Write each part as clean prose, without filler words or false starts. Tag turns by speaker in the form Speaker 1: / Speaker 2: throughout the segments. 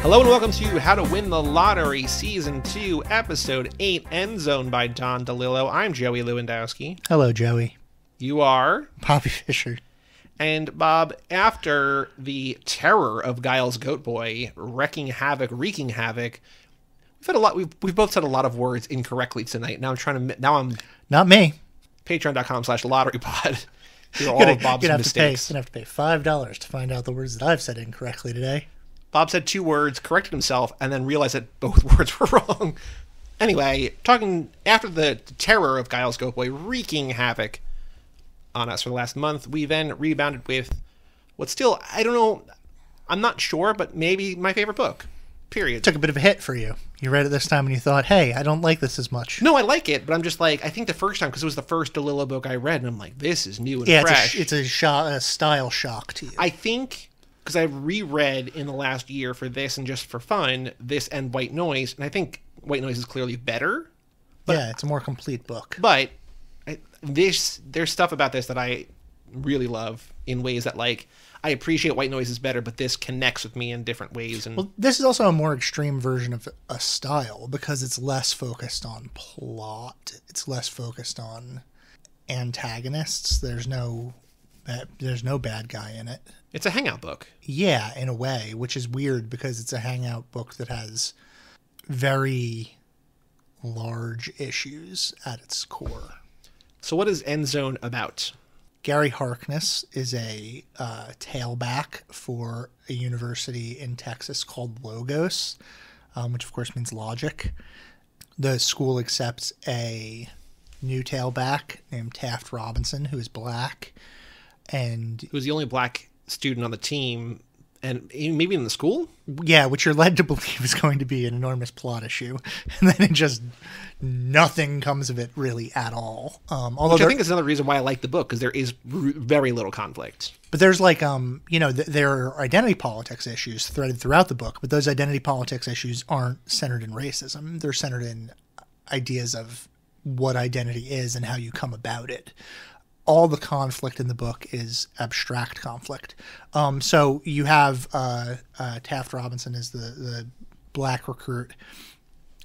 Speaker 1: Hello and welcome to How to Win the Lottery, Season 2, Episode 8, End Zone by Don DeLillo. I'm Joey Lewandowski.
Speaker 2: Hello, Joey.
Speaker 1: You are?
Speaker 2: Bobby Fischer.
Speaker 1: And Bob, after the terror of Giles Goatboy wreaking havoc, we've had a lot. We've both said a lot of words incorrectly tonight. Now I'm
Speaker 2: Not me.
Speaker 1: Patreon.com/lotterypod. Here are all of Bob's mistakes.
Speaker 2: You're going to have to pay $5 to find out the words that I've said incorrectly today.
Speaker 1: Bob said two words, corrected himself, and then realized that both words were wrong. Anyway, talking after the terror of Giles Goatboy wreaking havoc on us for the last month, we then rebounded with what's still, I don't know, I'm not sure, but maybe my favorite book. Period.
Speaker 2: It took a bit of a hit for you. You read it this time and you thought, hey, I don't like this as much.
Speaker 1: No, I like it, but I'm just like, I think the first time, because it was the first DeLillo book I read, and I'm like, this is new and fresh.
Speaker 2: It's a style shock to you.
Speaker 1: I think, because I've reread in the last year for this and just for fun, this and White Noise, and I think White Noise is clearly better.
Speaker 2: But, it's a more complete book.
Speaker 1: But there's stuff about this that I really love in ways that, like, I appreciate White Noise is better, but this connects with me in different ways. And
Speaker 2: well, this is also a more extreme version of a style because it's less focused on plot. It's less focused on antagonists. There's no bad guy in it.
Speaker 1: It's a hangout book.
Speaker 2: Yeah, in a way, which is weird because it's a hangout book that has very large issues at its core.
Speaker 1: So what is End Zone about?
Speaker 2: Gary Harkness is a tailback for a university in Texas called Logos, which of course means logic. The school accepts a new tailback named Taft Robinson, who is black. And
Speaker 1: who's the only black student on the team, and maybe in the school?
Speaker 2: Yeah, which you're led to believe is going to be an enormous plot issue. And then nothing comes of it really at all.
Speaker 1: Which I think is another reason why I like the book, because there is very little conflict.
Speaker 2: But there's like, there are identity politics issues threaded throughout the book, but those identity politics issues aren't centered in racism. They're centered in ideas of what identity is and how you come about it. All the conflict in the book is abstract conflict. So you have Taft Robinson as the black recruit,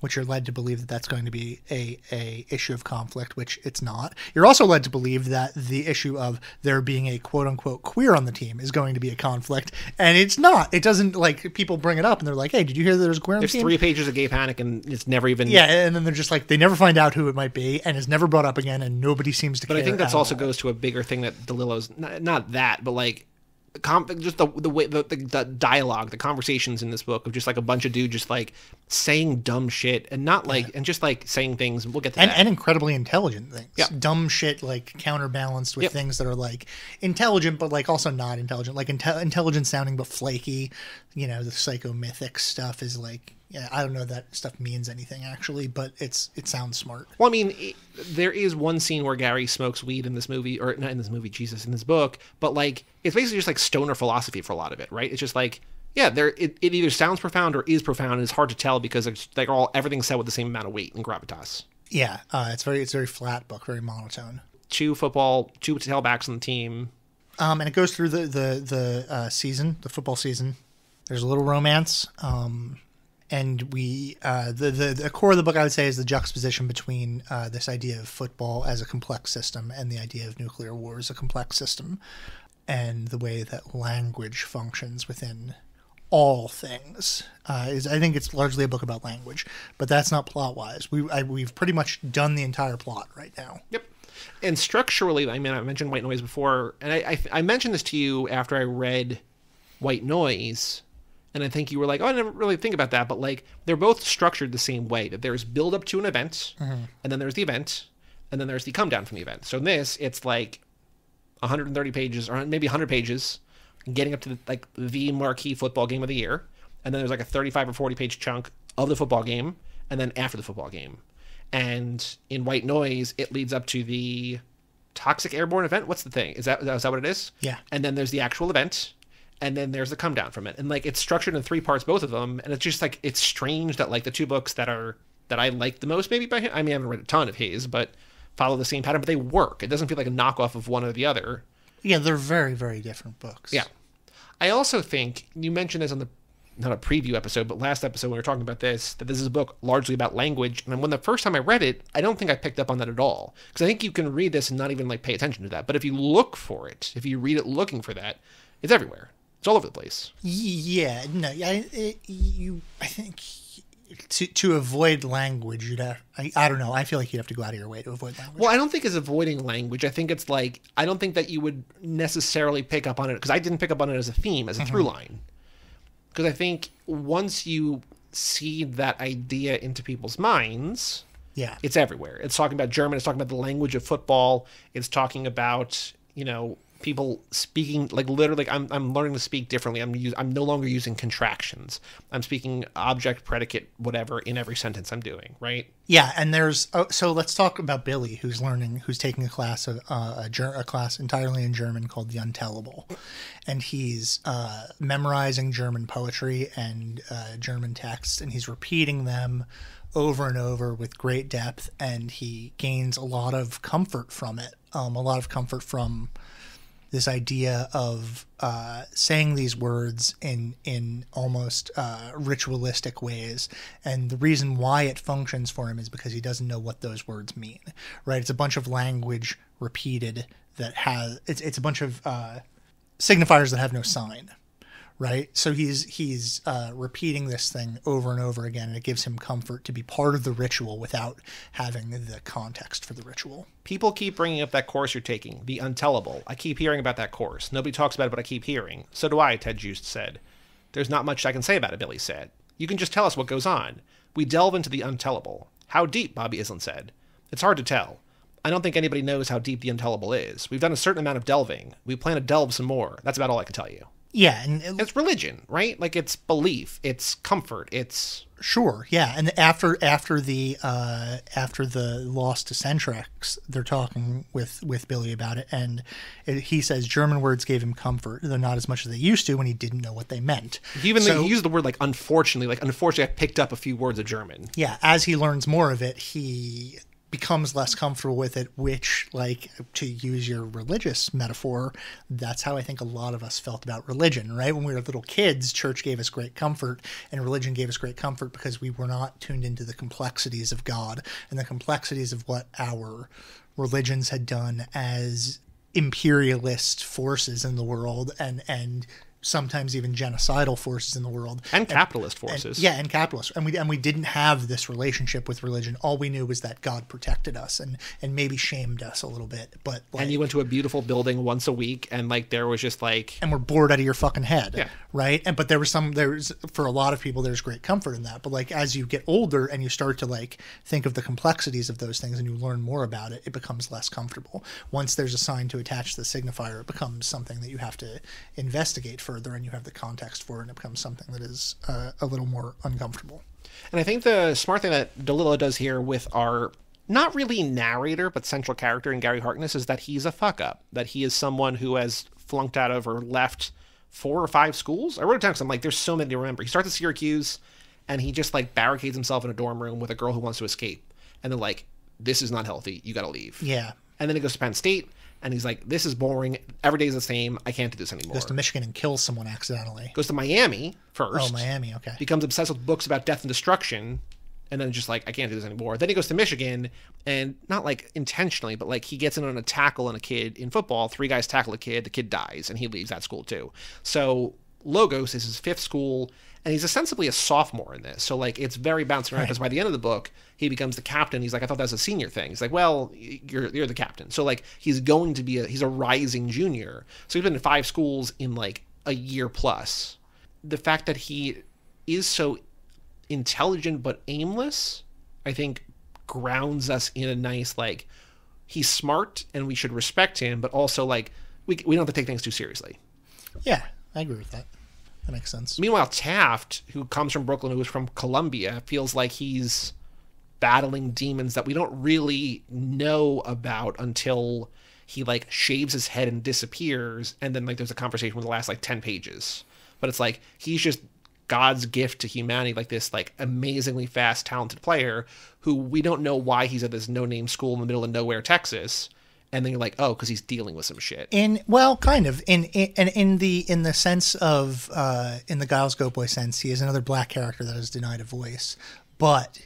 Speaker 2: which you're led to believe that that's going to be a issue of conflict, which it's not. You're also led to believe that the issue of there being a quote-unquote queer on the team is going to be a conflict, and it's not. It doesn't, like, people bring it up, and they're like, hey, did you hear that there's a queer on the team?
Speaker 1: There's 3 pages of gay panic, and it's never even...
Speaker 2: Yeah, and then they're just like, they never find out who it might be, and it's never brought up again, and nobody seems to care.
Speaker 1: But I think that's also goes to a bigger thing that DeLillo's... Not that, but, like... just the way the dialogue, the conversations in this book of just like a bunch of dudes just like saying dumb shit and not like and just like saying things. We'll get to that.
Speaker 2: And incredibly intelligent things.
Speaker 1: Yeah.
Speaker 2: Dumb shit like counterbalanced with things that are like intelligent but like also not intelligent. Like intelligent sounding but flaky. You know, the psychomythic stuff is like, yeah, I don't know that stuff means anything actually, but it sounds smart.
Speaker 1: Well, I mean, there is one scene where Gary smokes weed in this movie, or not in this movie, Jesus, in this book, but like it's basically just like stoner philosophy for a lot of it, right? It's just like, yeah, it either sounds profound or is profound, and it's hard to tell because it's like everything's said with the same amount of weight and gravitas.
Speaker 2: Yeah, it's very flat book, very monotone.
Speaker 1: 2 tailbacks on the team,
Speaker 2: and it goes through the season, the football season. There's a little romance. And the core of the book, I would say, is the juxtaposition between this idea of football as a complex system and the idea of nuclear war as a complex system, and the way that language functions within all things. I think it's largely a book about language, but that's not plot-wise. We've pretty much done the entire plot right now.
Speaker 1: Yep. And structurally, I mean, I mentioned White Noise before, and I mentioned this to you after I read White Noise. And I think you were like, oh, I didn't really think about that. But like, they're both structured the same way, that there's build up to an event, and then there's the event, and then there's the come down from the event. So in this, it's like 130 pages, or maybe 100 pages, getting up to the marquee football game of the year. And then there's like a 35 or 40 page chunk of the football game, and then after the football game. And in White Noise, it leads up to the toxic airborne event. What's the thing? Is that what it is?
Speaker 2: Yeah.
Speaker 1: And then there's the actual event. And then there's the come down from it. And like, it's structured in 3 parts, both of them. And it's just like, it's strange that like the 2 books that I like the most maybe by him, I mean, I haven't read a ton of his, but follow the same pattern, but they work. It doesn't feel like a knockoff of one or the other.
Speaker 2: Yeah, they're very, very different books.
Speaker 1: Yeah. I also think, you mentioned this on the not a preview episode, but last episode when we were talking about this, that this is a book largely about language. And when the first time I read it, I don't think I picked up on that at all. Because I think you can read this and not even like pay attention to that. But if you look for it, if you read it looking for that, it's everywhere. It's all over the place.
Speaker 2: Yeah, no, I think to avoid language, you'd have, I don't know, I feel like you'd have to go out of your way to avoid language.
Speaker 1: Well, I don't think it's avoiding language. I think it's like, I don't think that you would necessarily pick up on it, because I didn't pick up on it as a theme, as a through line. Because I think once you seed that idea into people's minds,
Speaker 2: yeah,
Speaker 1: it's everywhere. It's talking about German. It's talking about the language of football. It's talking about, people speaking, like literally, I'm learning to speak differently. I'm no longer using contractions. I'm speaking object, predicate, whatever in every sentence I'm doing, right?
Speaker 2: Yeah, and so let's talk about Billy, who's taking a class a class entirely in German called the Untellable, and he's memorizing German poetry and German texts, and he's repeating them over and over with great depth, and he gains a lot of comfort from it, a lot of comfort from this idea of saying these words in almost ritualistic ways. And the reason why it functions for him is because he doesn't know what those words mean, right? It's a bunch of language repeated that it's a bunch of signifiers that have no sign, right? So he's repeating this thing over and over again, and it gives him comfort to be part of the ritual without having the context for the ritual.
Speaker 1: People keep bringing up that course you're taking, the Untellable. I keep hearing about that course. Nobody talks about it, but I keep hearing. So do I, Ted Juiced said. There's not much I can say about it, Billy said. You can just tell us what goes on. We delve into the Untellable. How deep, Bobby Island said. It's hard to tell. I don't think anybody knows how deep the Untellable is. We've done a certain amount of delving. We plan to delve some more. That's about all I can tell you.
Speaker 2: Yeah, and
Speaker 1: it's religion, right? Like, it's belief, it's comfort, it's
Speaker 2: sure, yeah. And after the loss to Centrex, they're talking with Billy about it, and he says German words gave him comfort, though not as much as they used to when he didn't know what they meant.
Speaker 1: He used the word like unfortunately. I picked up a few words of German.
Speaker 2: Yeah, as he learns more of it, he becomes less comfortable with it, which, like, to use your religious metaphor, that's how I think a lot of us felt about religion, right? When we were little kids, church gave us great comfort, and religion gave us great comfort because we were not tuned into the complexities of God and the complexities of what our religions had done as imperialist forces in the world, and sometimes even genocidal forces in the world,
Speaker 1: and capitalist forces.
Speaker 2: And capitalist. And we didn't have this relationship with religion. All we knew was that God protected us and maybe shamed us a little bit. But
Speaker 1: and you went to a beautiful building once a week, and like there was just like,
Speaker 2: and we're bored out of your fucking head,
Speaker 1: yeah,
Speaker 2: right? And but there's for a lot of people there's great comfort in that. But like as you get older and you start to like think of the complexities of those things and you learn more about it, it becomes less comfortable. Once there's a sign to attach to the signifier, it becomes something that you have to investigate further, and you have the context for it, and it becomes something that is a little more uncomfortable.
Speaker 1: And I think the smart thing that DeLillo does here with our not really narrator but central character in Gary Harkness is that he's a fuck up, that he is someone who has flunked out of or left 4 or 5 schools. I wrote it down because I'm like, there's so many to remember. He starts at Syracuse and he just like barricades himself in a dorm room with a girl who wants to escape, and they're like, this is not healthy, you gotta leave.
Speaker 2: Yeah.
Speaker 1: And then he goes to Penn State and he's like, this is boring. Every day is the same. I can't do this anymore.
Speaker 2: Goes to Michigan and kills someone accidentally.
Speaker 1: Goes to Miami first.
Speaker 2: Oh, Miami, okay.
Speaker 1: Becomes obsessed with books about death and destruction. And then just like, I can't do this anymore. Then he goes to Michigan, and not like intentionally, but like he gets in on a tackle on a kid in football. 3 guys tackle a kid. The kid dies, and he leaves that school too. So Logos is his 5th school, and he's ostensibly a sophomore in this. So like it's very bouncing around because by the end of the book, he becomes the captain. He's like, I thought that was a senior thing. He's like, well, you're the captain. So like he's going to be he's a rising junior. So he's been in 5 schools in like a year plus. The fact that he is so intelligent but aimless, I think grounds us in a nice, like, he's smart and we should respect him, but also like we don't have to take things too seriously.
Speaker 2: Yeah, I agree with that. That makes sense.
Speaker 1: Meanwhile, Taft, who comes from Brooklyn, who is from Columbia, feels like he's battling demons that we don't really know about until he like shaves his head and disappears, and then like there's a conversation with the last like 10 pages. But it's like he's just God's gift to humanity, like this like amazingly fast, talented player who we don't know why he's at this no-name school in the middle of nowhere, Texas, and then you're like, oh, because he's dealing with some shit.
Speaker 2: Kind of in the sense of in the Giles Goatboy sense, he is another black character that is denied a voice, but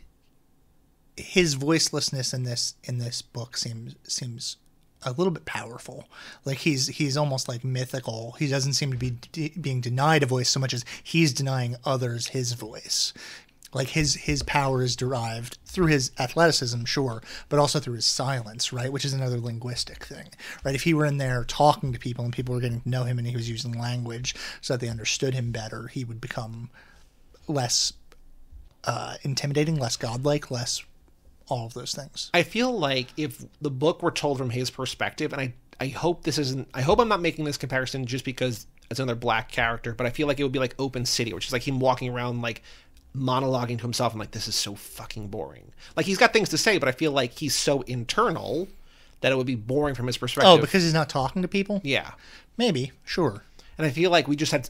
Speaker 2: his voicelessness in this book seems a little bit powerful. Like he's almost like mythical. He doesn't seem to be being denied a voice so much as he's denying others his voice. Like his power is derived through his athleticism, sure, but also through his silence, right? Which is another linguistic thing, right? If he were in there talking to people and people were getting to know him and he was using language so that they understood him better, he would become less intimidating, less godlike, less all of those things.
Speaker 1: I feel like if the book were told from his perspective, and I hope this isn't, I hope I'm not making this comparison just because it's another black character, but I feel like it would be like Open City, which is like him walking around like monologuing to himself and like, this is so fucking boring. Like he's got things to say, but I feel like he's so internal that it would be boring from his perspective.
Speaker 2: Oh, because he's not talking to people?
Speaker 1: Yeah.
Speaker 2: Maybe, sure.
Speaker 1: And I feel like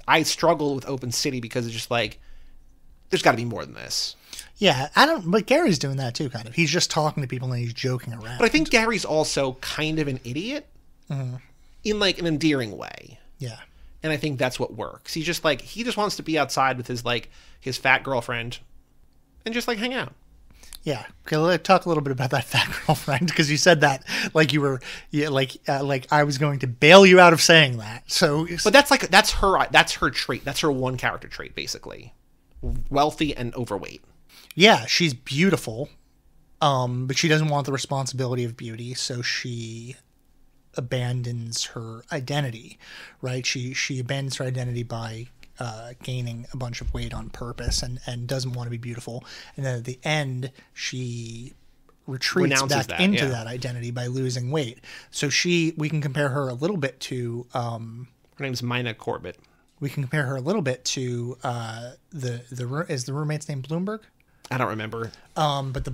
Speaker 1: I struggled with Open City because it's just like, there's got to be more than this.
Speaker 2: Yeah, but Gary's doing that too, kind of. He's just talking to people and he's joking around.
Speaker 1: But I think Gary's also kind of an idiot in like an endearing way.
Speaker 2: Yeah.
Speaker 1: And I think that's what works. He's just like, he just wants to be outside with his fat girlfriend and just like hang out.
Speaker 2: Yeah. Okay, let's talk a little bit about that fat girlfriend, because you said that like you were, like I was going to bail you out of saying that. So,
Speaker 1: but that's her trait. That's her one character trait, basically. Wealthy and overweight.
Speaker 2: Yeah, she's beautiful, but she doesn't want the responsibility of beauty, so she abandons her identity, right? She abandons her identity by gaining a bunch of weight on purpose and doesn't want to be beautiful. And then at the end, she retreats back into that identity by losing weight. So we can compare her a little bit to... her
Speaker 1: name's Myna Corbett.
Speaker 2: We can compare her a little bit to is the roommate's name Bloomberg?
Speaker 1: I don't remember.
Speaker 2: But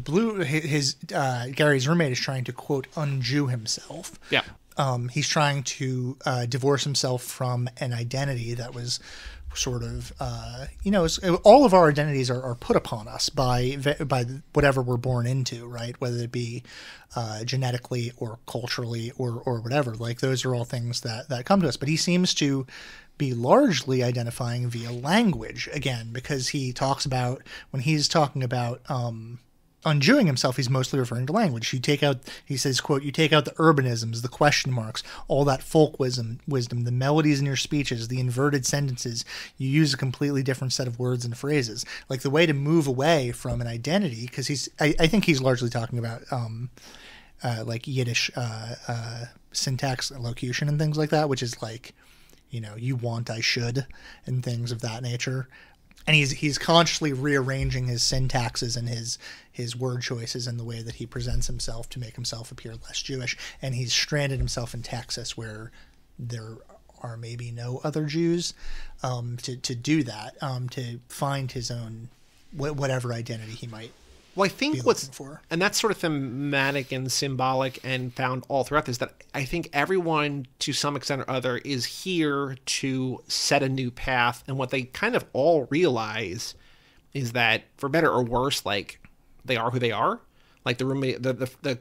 Speaker 2: Gary's roommate is trying to, quote, un-Jew himself.
Speaker 1: Yeah.
Speaker 2: He's trying to divorce himself from an identity that was sort of, all of our identities are put upon us by whatever we're born into, right? Whether it be genetically or culturally or whatever. Like, those are all things that come to us. But he seems to be largely identifying via language, again, because he talks about, when he's talking about unjewing himself, he's mostly referring to language. He says, quote, you take out the urbanisms, the question marks, all that folk wisdom, the melodies in your speeches, the inverted sentences. You use a completely different set of words and phrases. Like, the way to move away from an identity, because I think he's largely talking about like Yiddish syntax and locution and things like that, which is like, you want, I should, and things of that nature. And he's consciously rearranging his syntaxes and his word choices in the way that he presents himself to make himself appear less Jewish. And he's stranded himself in Texas, where there are maybe no other Jews, to do that, to find his own whatever identity he might.
Speaker 1: Well, I think and that's sort of thematic and symbolic and found all throughout this, that I think everyone, to some extent or other, is here to set a new path. And what they kind of all realize is that, for better or worse, like, they are who they are. Like, the roommate, the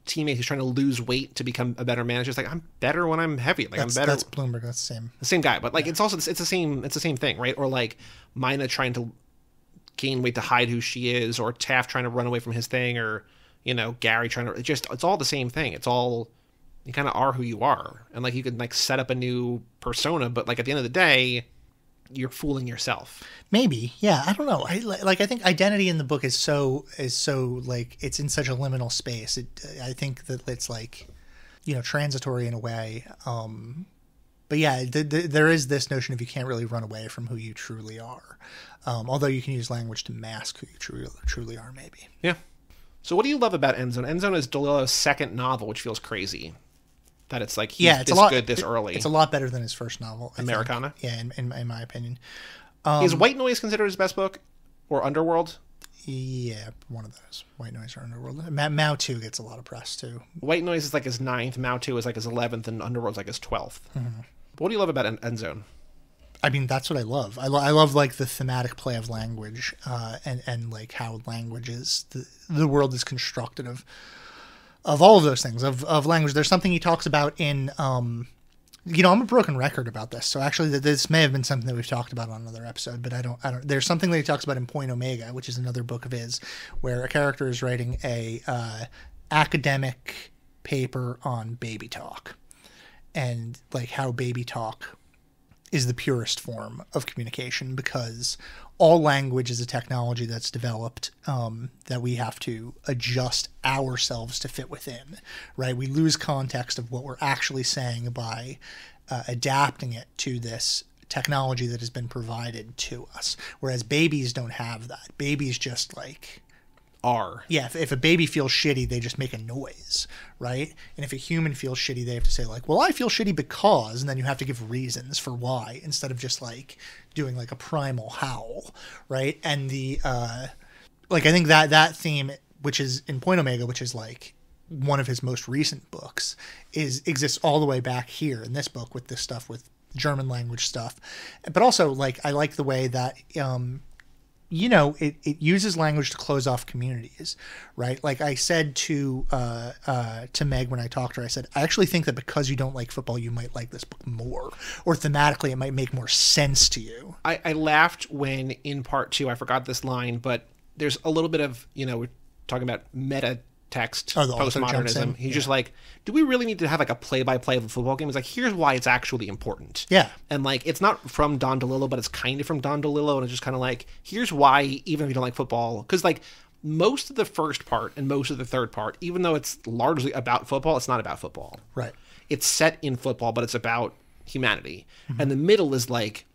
Speaker 1: teammate who's trying to lose weight to become a better manager is like, I'm better when I'm heavy. Like, I'm better.
Speaker 2: That's Bloomberg. That's the
Speaker 1: same guy. But like, it's also, it's the same thing, right? Or like Myna trying to gain weight to hide who she is, or Taft trying to run away from his thing, or Gary trying to, it's all the same thing. It's all, you kind of are who you are, and like, you can like set up a new persona, but like, at the end of the day, you're fooling yourself.
Speaker 2: Maybe, yeah, I don't know. I think identity in the book is so like, it's in such a liminal space. I think that it's like, transitory in a way. But yeah, there is this notion of you can't really run away from who you truly are. Although you can use language to mask who you truly are, maybe. Yeah.
Speaker 1: So what do you love about Endzone? Endzone is DeLillo's second novel, which feels crazy. That it's like, he's good this early.
Speaker 2: It's a lot better than his first novel,
Speaker 1: Americana?
Speaker 2: Yeah, in my opinion.
Speaker 1: Is White Noise considered his best book? Or Underworld?
Speaker 2: Yeah, one of those. White Noise or Underworld. Mao 2 gets a lot of press, too.
Speaker 1: White Noise is like his 9th, Mao 2 is like his 11th, and Underworld's like his 12th. Mm-hmm. What do you love about Endzone?
Speaker 2: I mean, that's what I love. I love like the thematic play of language, and like how language is the world is constructed all of those things, of language. There's something he talks about in, I'm a broken record about this. So actually this may have been something that we've talked about on another episode, but I don't, there's something that he talks about in Point Omega, which is another book of his, where a character is writing a academic paper on baby talk and like how baby talk is the purest form of communication, because all language is a technology that's developed that we have to adjust ourselves to fit within, right? We lose context of what we're actually saying by adapting it to this technology that has been provided to us, whereas babies don't have that. Babies just like
Speaker 1: are.
Speaker 2: Yeah, if a baby feels shitty, they just make a noise, right? And if a human feels shitty, they have to say like, well, I feel shitty because, and then you have to give reasons for why, instead of just like doing like a primal howl, right? And the like I think that theme, which is in Point Omega, which is like one of his most recent books, exists all the way back here in this book with this stuff with German language stuff. But also like I like the way that it uses language to close off communities, right? Like I said to Meg when I talked to her, I said, I actually think that because you don't like football, you might like this book more, or thematically it might make more sense to you.
Speaker 1: I laughed when in part 2, I forgot this line, but there's a little bit of, we're talking about meta text, postmodernism. He's just like, do we really need to have like a play-by-play of a football game? He's like, here's why it's actually important.
Speaker 2: Yeah.
Speaker 1: And like, it's not from Don DeLillo, but it's kind of from Don DeLillo. And it's just kind of like, here's why, even if you don't like football, because like most of the first part and most of the third part, even though it's largely about football, it's not about football.
Speaker 2: Right.
Speaker 1: It's set in football, but it's about humanity. Mm-hmm. And the middle is like,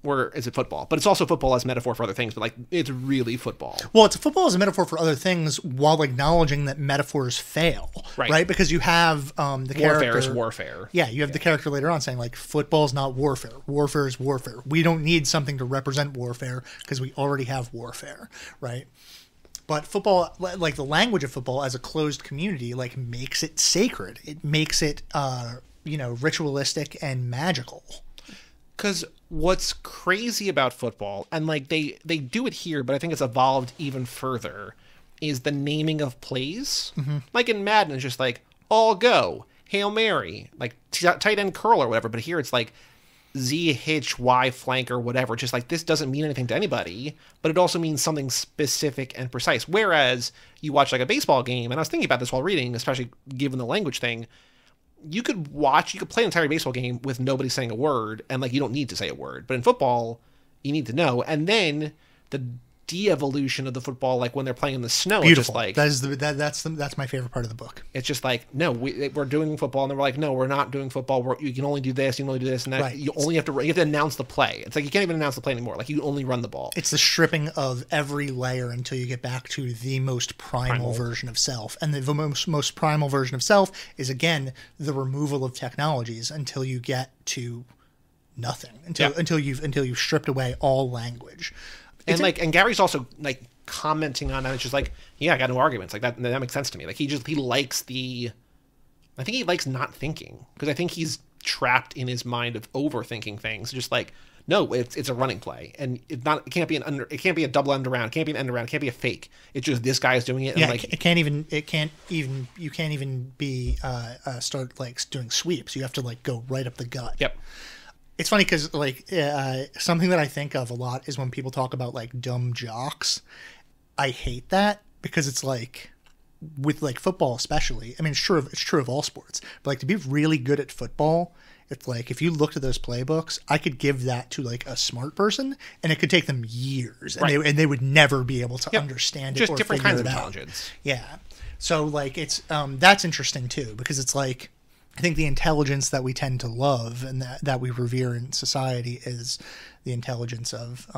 Speaker 1: where is it football? But it's also football as metaphor for other things, but like it's really football.
Speaker 2: Well, it's football as a metaphor for other things while acknowledging that metaphors fail, right? Because you have the character...
Speaker 1: Warfare is warfare.
Speaker 2: Yeah, you have the character later on saying like, football is not warfare. Warfare is warfare. We don't need something to represent warfare because we already have warfare, right? But football, like the language of football as a closed community, like makes it sacred. It makes it, ritualistic and magical.
Speaker 1: Because what's crazy about football, and like they do it here, but I think it's evolved even further, is the naming of plays. Mm-hmm. Like in Madden, it's just like, all go, Hail Mary, like tight end curl or whatever. But here it's like Z hitch, Y flank or whatever. Just like this doesn't mean anything to anybody, but it also means something specific and precise. Whereas you watch like a baseball game, and I was thinking about this while reading, especially given the language thing, you could play an entire baseball game with nobody saying a word, and like you don't need to say a word. But in football, you need to know. And then the de-evolution of the football, like when they're playing in the snow,
Speaker 2: beautiful.
Speaker 1: It's just like
Speaker 2: that's my favorite part of the book.
Speaker 1: It's just like, no, we're doing football, and then we're like, no, we're not doing football. You can only do this, you can only do this, and that. Right. You have to announce the play. It's like you can't even announce the play anymore. Like you only run the ball.
Speaker 2: It's the stripping of every layer until you get back to the most primal version of self, and the most primal version of self is again the removal of technologies until you get to nothing, until you've stripped away all language.
Speaker 1: And Gary's also like commenting on that. It's just like, yeah, I got no arguments. Like that makes sense to me. Like he likes I think he likes not thinking, because I think he's trapped in his mind of overthinking things. Just like, no, it's a running play, and it can't be a double end around, it can't be an end around, it can't be a fake. It's just this guy is doing it. And
Speaker 2: yeah, you can't even be start like doing sweeps. You have to like go right up the gut.
Speaker 1: Yep.
Speaker 2: It's funny because, like, something that I think of a lot is when people talk about, like, dumb jocks. I hate that because it's, like, with, like, football especially. I mean, it's true of all sports. But, like, to be really good at football, it's like, if you looked at those playbooks, I could give that to, like, a smart person, and it could take them years. And, they would never be able to understand it or figure it out. Just different kinds of intelligence. Yeah. So, like, it's that's interesting, too, because it's, like... I think the intelligence that we tend to love and that we revere in society is the intelligence of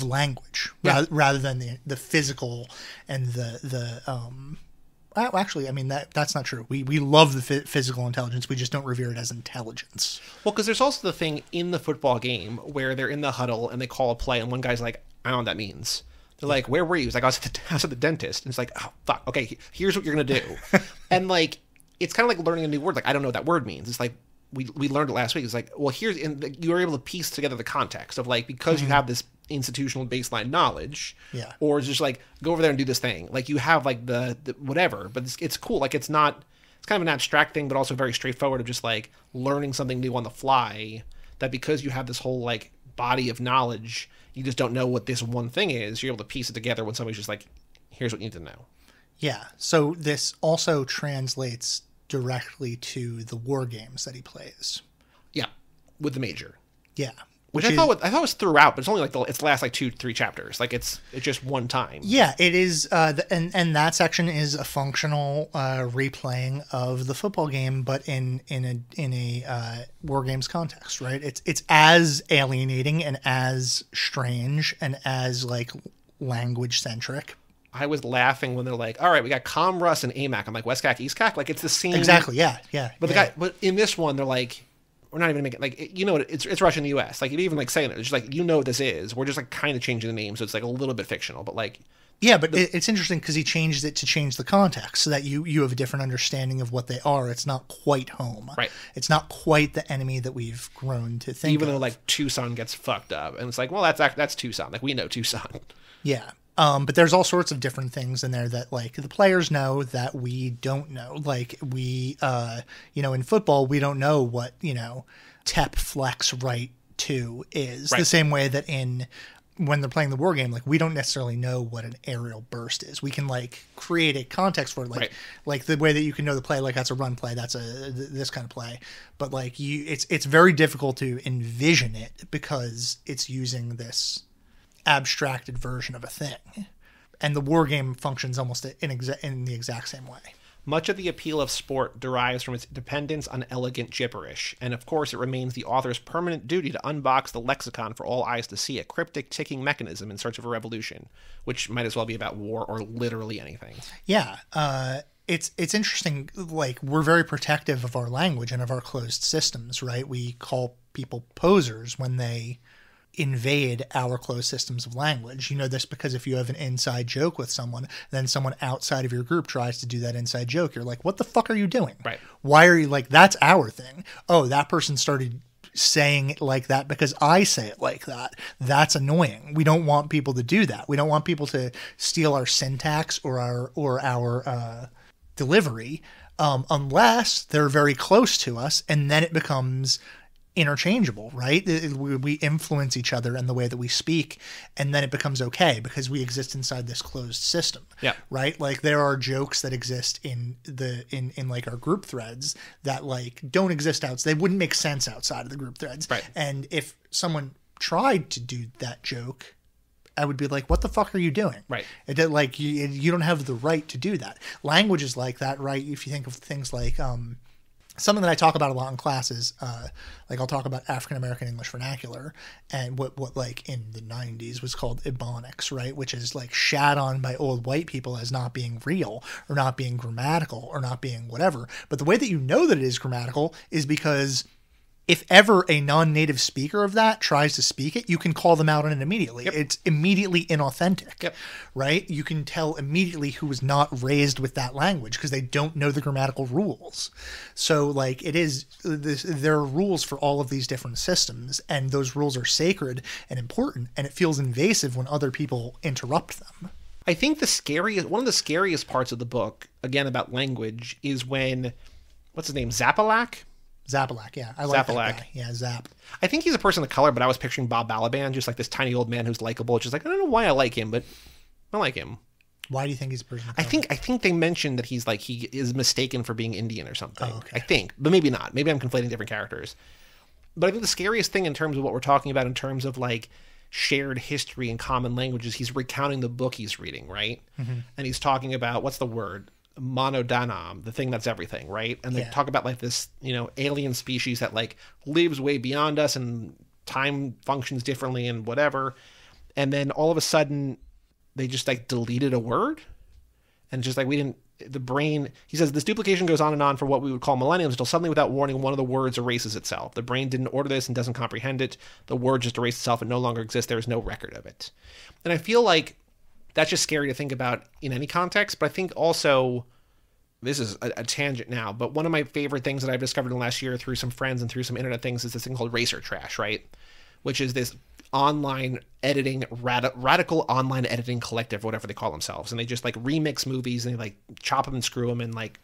Speaker 2: language, rather than the physical and the well, actually, I mean that's not true. We love the physical intelligence. We just don't revere it as intelligence.
Speaker 1: Well, because there's also the thing in the football game where they're in the huddle and they call a play, and one guy's like, I don't know what that means. They're like, where were you? He's like, I was at the dentist. And it's like, oh fuck, okay, here's what you're gonna do, and like. It's kind of like learning a new word. Like, I don't know what that word means. It's like, we learned it last week. It's like, well, you were able to piece together the context of like, because you have this institutional baseline knowledge.
Speaker 2: Yeah.
Speaker 1: Or just like, go over there and do this thing. Like, you have like the whatever, but it's cool. Like, it's kind of an abstract thing, but also very straightforward of just like learning something new on the fly, that because you have this whole like body of knowledge, you just don't know what this one thing is. You're able to piece it together when somebody's just like, here's what you need to know.
Speaker 2: Yeah. So this also translates directly to the war games that he plays.
Speaker 1: Yeah. With the major.
Speaker 2: Yeah.
Speaker 1: Which I thought was throughout, but it's only like it's the last like 2-3 chapters. Like it's just one time.
Speaker 2: Yeah, it is, and that section is a functional replaying of the football game, but in a war games context, right? It's as alienating and as strange and as like language centric.
Speaker 1: I was laughing when they're like, "All right, we got Com, Russ, and AMAC." I'm like, "Westcac, Eastcac?" Like it's the same.
Speaker 2: Exactly. Yeah.
Speaker 1: But in this one, they're like, we're not even making like, you know, it's Russia and the U.S. Like, even like saying it, it's just like, you know what this is. We're just like kind of changing the name, so it's like a little bit fictional, but like.
Speaker 2: Yeah, but it's interesting because he changed it to change the context so that you have a different understanding of what they are. It's not quite home.
Speaker 1: Right.
Speaker 2: It's not quite the enemy that we've grown to think.
Speaker 1: Even though like Tucson gets fucked up, and it's like, well, that's Tucson. Like, we know Tucson.
Speaker 2: Yeah. But there's all sorts of different things in there that like the players know that we don't know. Like we, in football, we don't know what, tep flex right to is the same way that when they're playing the war game, like we don't necessarily know what an aerial burst is. We can like create a context for it, like the way that you can know the play, like that's a run play, that's this kind of play. But like it's very difficult to envision it because it's using this abstracted version of a thing, and the war game functions almost in the exact same way.
Speaker 1: Much of the appeal of sport derives from its dependence on elegant gibberish, and of course it remains the author's permanent duty to unbox the lexicon for all eyes to see, a cryptic ticking mechanism in search of a revolution, which might as well be about war or literally anything.
Speaker 2: Yeah, it's interesting. Like, we're very protective of our language and of our closed systems, right? We call people posers when they invade our closed systems of language. You know this because if you have an inside joke with someone, then someone outside of your group tries to do that inside joke. You're like, what the fuck are you doing?
Speaker 1: Right.
Speaker 2: Why are you like, that's our thing. Oh, that person started saying it like that because I say it like that. That's annoying. We don't want people to do that. We don't want people to steal our syntax or our delivery unless they're very close to us, and then it becomes interchangeable, right? We influence each other in the way that we speak, and then it becomes okay because we exist inside this closed system.
Speaker 1: Yeah.
Speaker 2: Right? Like there are jokes that exist in like our group threads that like don't exist outside. They wouldn't make sense outside of the group threads.
Speaker 1: Right.
Speaker 2: And if someone tried to do that joke, I would be like, what the fuck are you doing?
Speaker 1: Right.
Speaker 2: It did, like you don't have the right to do that. Language is like that, right? If you think of things like something that I talk about a lot in classes, like I'll talk about African American English vernacular and what like in the 90s was called Ebonics, right? Which is like shat on by old white people as not being real or not being grammatical or not being whatever. But the way that you know that it is grammatical is because if ever a non-native speaker of that tries to speak it, you can call them out on it immediately. Yep. It's immediately inauthentic,
Speaker 1: yep.
Speaker 2: Right? You can tell immediately who was not raised with that language because they don't know the grammatical rules. So, like, there are rules for all of these different systems, and those rules are sacred and important, and it feels invasive when other people interrupt them.
Speaker 1: I think one of the scariest parts of the book, again about language, is when, what's his name, Zapalak?
Speaker 2: Zapalak, yeah. I like
Speaker 1: Zapalak.
Speaker 2: That guy. Yeah, Zap.
Speaker 1: I think he's a person of color, but I was picturing Bob Balaban, just like this tiny old man who's likable. It's just like, I don't know why I like him, but I like him.
Speaker 2: Why do you think he's a person of color?
Speaker 1: I think they mentioned that he's like, he is mistaken for being Indian or something.
Speaker 2: Oh, okay.
Speaker 1: I think, but maybe not. Maybe I'm conflating different characters. But I think the scariest thing in terms of what we're talking about in terms of like shared history and common languages, he's recounting the book he's reading, right? Mm-hmm. And he's talking about, what's the word? Monodanam, the thing that's everything, right? And they talk about like this, alien species that like lives way beyond us and time functions differently and whatever. And then all of a sudden they just like deleted a word, and just like the brain, he says, this duplication goes on and on for what we would call millenniums until suddenly, without warning, one of the words erases itself. The brain didn't order this and doesn't comprehend it. The word just erased itself and no longer exists. There is no record of it. And I feel like that's just scary to think about in any context. But I think also, this is a tangent now, but one of my favorite things that I've discovered in the last year through some friends and through some internet things is this thing called racer trash, right? which is this online editing, radical online editing collective, whatever they call themselves. And they just like remix movies and they like chop them and screw them and like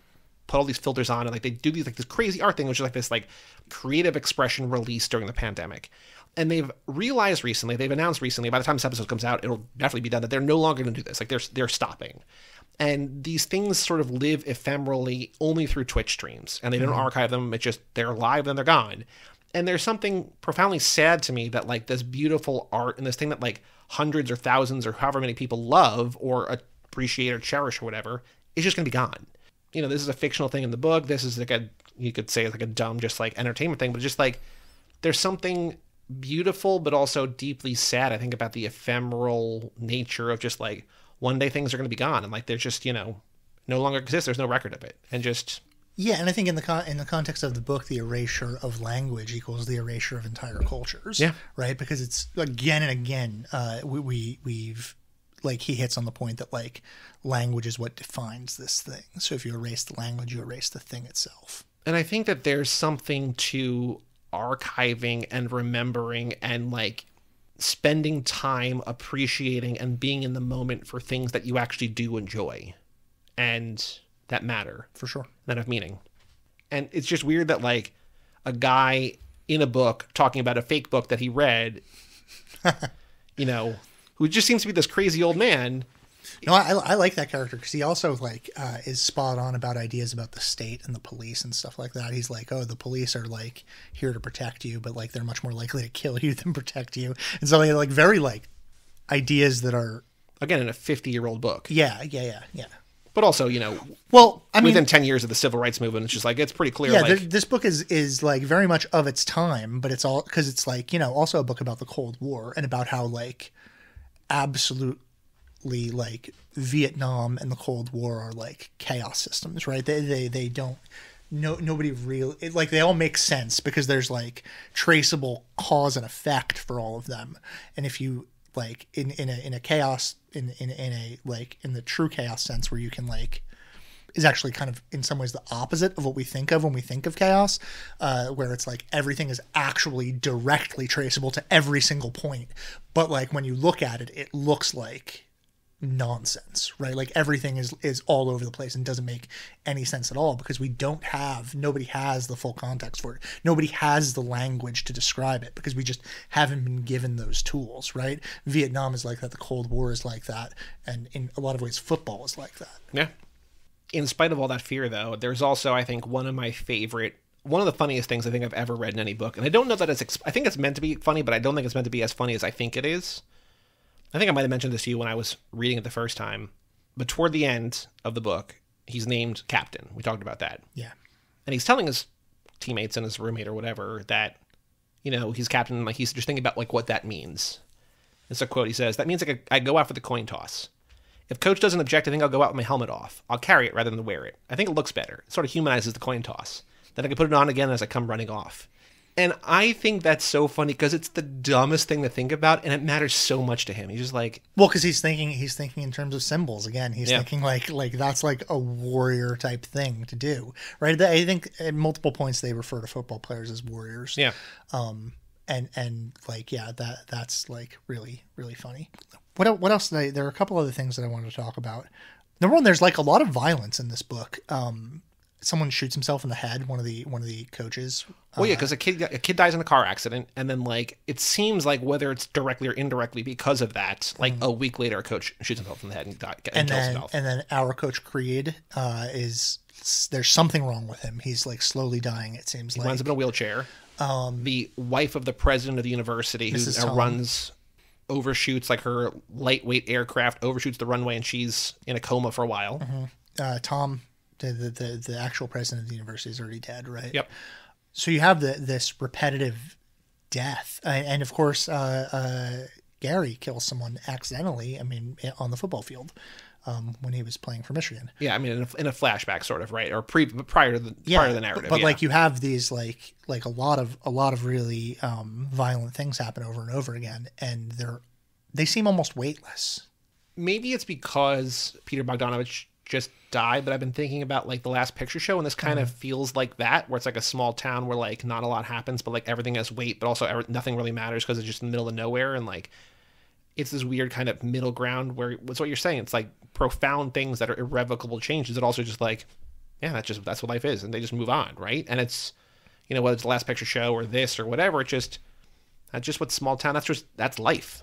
Speaker 1: put all these filters on, and like they do these like this crazy art thing, which is like this like creative expression release during the pandemic. And they've realized recently, they've announced recently, by the time this episode comes out, it'll definitely be done, that they're no longer going to do this. Like they're stopping. And these things sort of live ephemerally only through Twitch streams, and they don't archive them. It's just they're live, then they're gone. And there's something profoundly sad to me that like this beautiful art and this thing that like hundreds or thousands or however many people love or appreciate or cherish or whatever is just going to be gone. You know, this is a fictional thing in the book. This is like you could say like a dumb, just like entertainment thing, but just like there's something beautiful, but also deeply sad, I think, about the ephemeral nature of just like one day things are going to be gone. And like, there's just, you know, no longer exists. There's no record of it. And just,
Speaker 2: yeah, and I think in the context of the book, the erasure of language equals the erasure of entire cultures.
Speaker 1: Yeah,
Speaker 2: right. Because it's again and again, we've like he hits on the point that like language is what defines this thing. So if you erase the language, you erase the thing itself.
Speaker 1: And I think that there's something to archiving and remembering and like spending time appreciating and being in the moment for things that you actually do enjoy and that matter,
Speaker 2: for sure,
Speaker 1: that have meaning. And it's just weird that like a guy in a book talking about a fake book that he read, you know, who just seems to be this crazy old man.
Speaker 2: No, I like that character because he also like is spot on about ideas about the state and the police and stuff like that. He's like, oh, the police are like here to protect you, but like they're much more likely to kill you than protect you. And so they like very like ideas that are,
Speaker 1: again, in a 50-year-old book.
Speaker 2: Yeah.
Speaker 1: But also, you know,
Speaker 2: well, I mean,
Speaker 1: within 10 years of the civil rights movement, it's just like, it's pretty clear.
Speaker 2: Yeah,
Speaker 1: like,
Speaker 2: this book is like very much of its time, but it's all because it's like, you know, also a book about the Cold War and about how like absolutely like Vietnam and the Cold War are like chaos systems, right? They don't, nobody really, like they all make sense because there's like traceable cause and effect for all of them. And if you like in a chaos, in a like in the true chaos sense where you can like, is actually kind of in some ways the opposite of what we think of when we think of chaos, where it's like everything is actually directly traceable to every single point. But like when you look at it, it looks like nonsense, right? Like everything is all over the place and doesn't make any sense at all because nobody has the full context for it. Nobody has the language to describe it because we just haven't been given those tools, right? Vietnam is like that. The Cold War is like that. And in a lot of ways, football is like that.
Speaker 1: Yeah. In spite of all that fear, though, there's also, I think, one of the funniest things I think I've ever read in any book. And I don't know that I think it's meant to be funny, but I don't think it's meant to be as funny as I think it is. I think I might have mentioned this to you when I was reading it the first time. But toward the end of the book, he's named captain. We talked about that.
Speaker 2: Yeah.
Speaker 1: And he's telling his teammates and his roommate or whatever that, you know, he's captain. Like he's just thinking about like what that means. It's a quote. He says, "That means like I go out for the coin toss. If coach doesn't object, I think I'll go out with my helmet off. I'll carry it rather than wear it. I think it looks better. It sort of humanizes the coin toss. Then I can put it on again as I come running off." And I think that's so funny because it's the dumbest thing to think about, and it matters so much to him. He's just like,
Speaker 2: well, because he's thinking in terms of symbols again. He's thinking like that's like a warrior type thing to do, right? I think at multiple points they refer to football players as warriors.
Speaker 1: Yeah.
Speaker 2: And like that's like really really funny. What else? There are a couple other things that I wanted to talk about. Number one, there's like a lot of violence in this book. Someone shoots himself in the head. One of the coaches.
Speaker 1: Well, yeah, because a kid dies in a car accident, and then like it seems like whether it's directly or indirectly because of that, like a week later, a coach shoots himself in the head and kills himself. And
Speaker 2: then our coach Creed there's something wrong with him. He's like slowly dying. It seems
Speaker 1: he
Speaker 2: like
Speaker 1: winds up in a wheelchair. The wife of the president of the university who overshoots like her lightweight aircraft, overshoots the runway, and she's in a coma for a while.
Speaker 2: Mm-hmm. Tom. The actual president of the university is already dead, right?
Speaker 1: Yep.
Speaker 2: So you have this repetitive death, and of course, Gary kills someone accidentally. I mean, on the football field when he was playing for Michigan.
Speaker 1: Yeah, I mean, in a flashback, sort of, right, or prior to the narrative.
Speaker 2: But like you have these like a lot of really violent things happen over and over again, and they seem almost weightless.
Speaker 1: Maybe it's because Peter Bogdanovich just die, but I've been thinking about like the Last Picture Show, and this kind of feels like that, where it's like a small town where like not a lot happens, but like everything has weight, but also nothing really matters because it's just in the middle of nowhere, and like it's this weird kind of middle ground where it's what you're saying. It's like profound things that are irrevocable changes. It also just like, yeah, that's what life is, and they just move on, right? And it's, you know, whether it's the Last Picture Show or this or whatever, that's just what small town. That's life.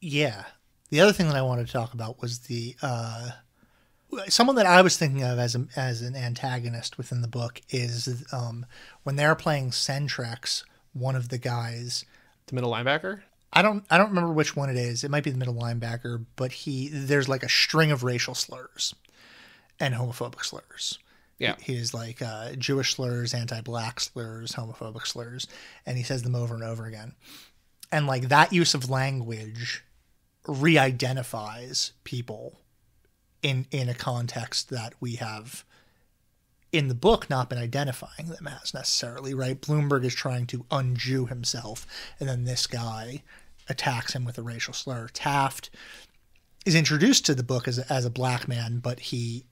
Speaker 1: Yeah.
Speaker 2: The other thing that I wanted to talk about was the someone that I was thinking of as an antagonist within the book is when they're playing Centrex, one of the guys,
Speaker 1: the middle linebacker.
Speaker 2: I don't remember which one it is. It might be the middle linebacker, but there's like a string of racial slurs and homophobic slurs.
Speaker 1: Yeah,
Speaker 2: he is like Jewish slurs, anti-black slurs, homophobic slurs, and he says them over and over again. And like that use of language re-identifies people in a context that we have in the book not been identifying them as necessarily, right? Bloomberg is trying to un-Jew himself, and then this guy attacks him with a racial slur. Taft is introduced to the book as a black man, but
Speaker 1: his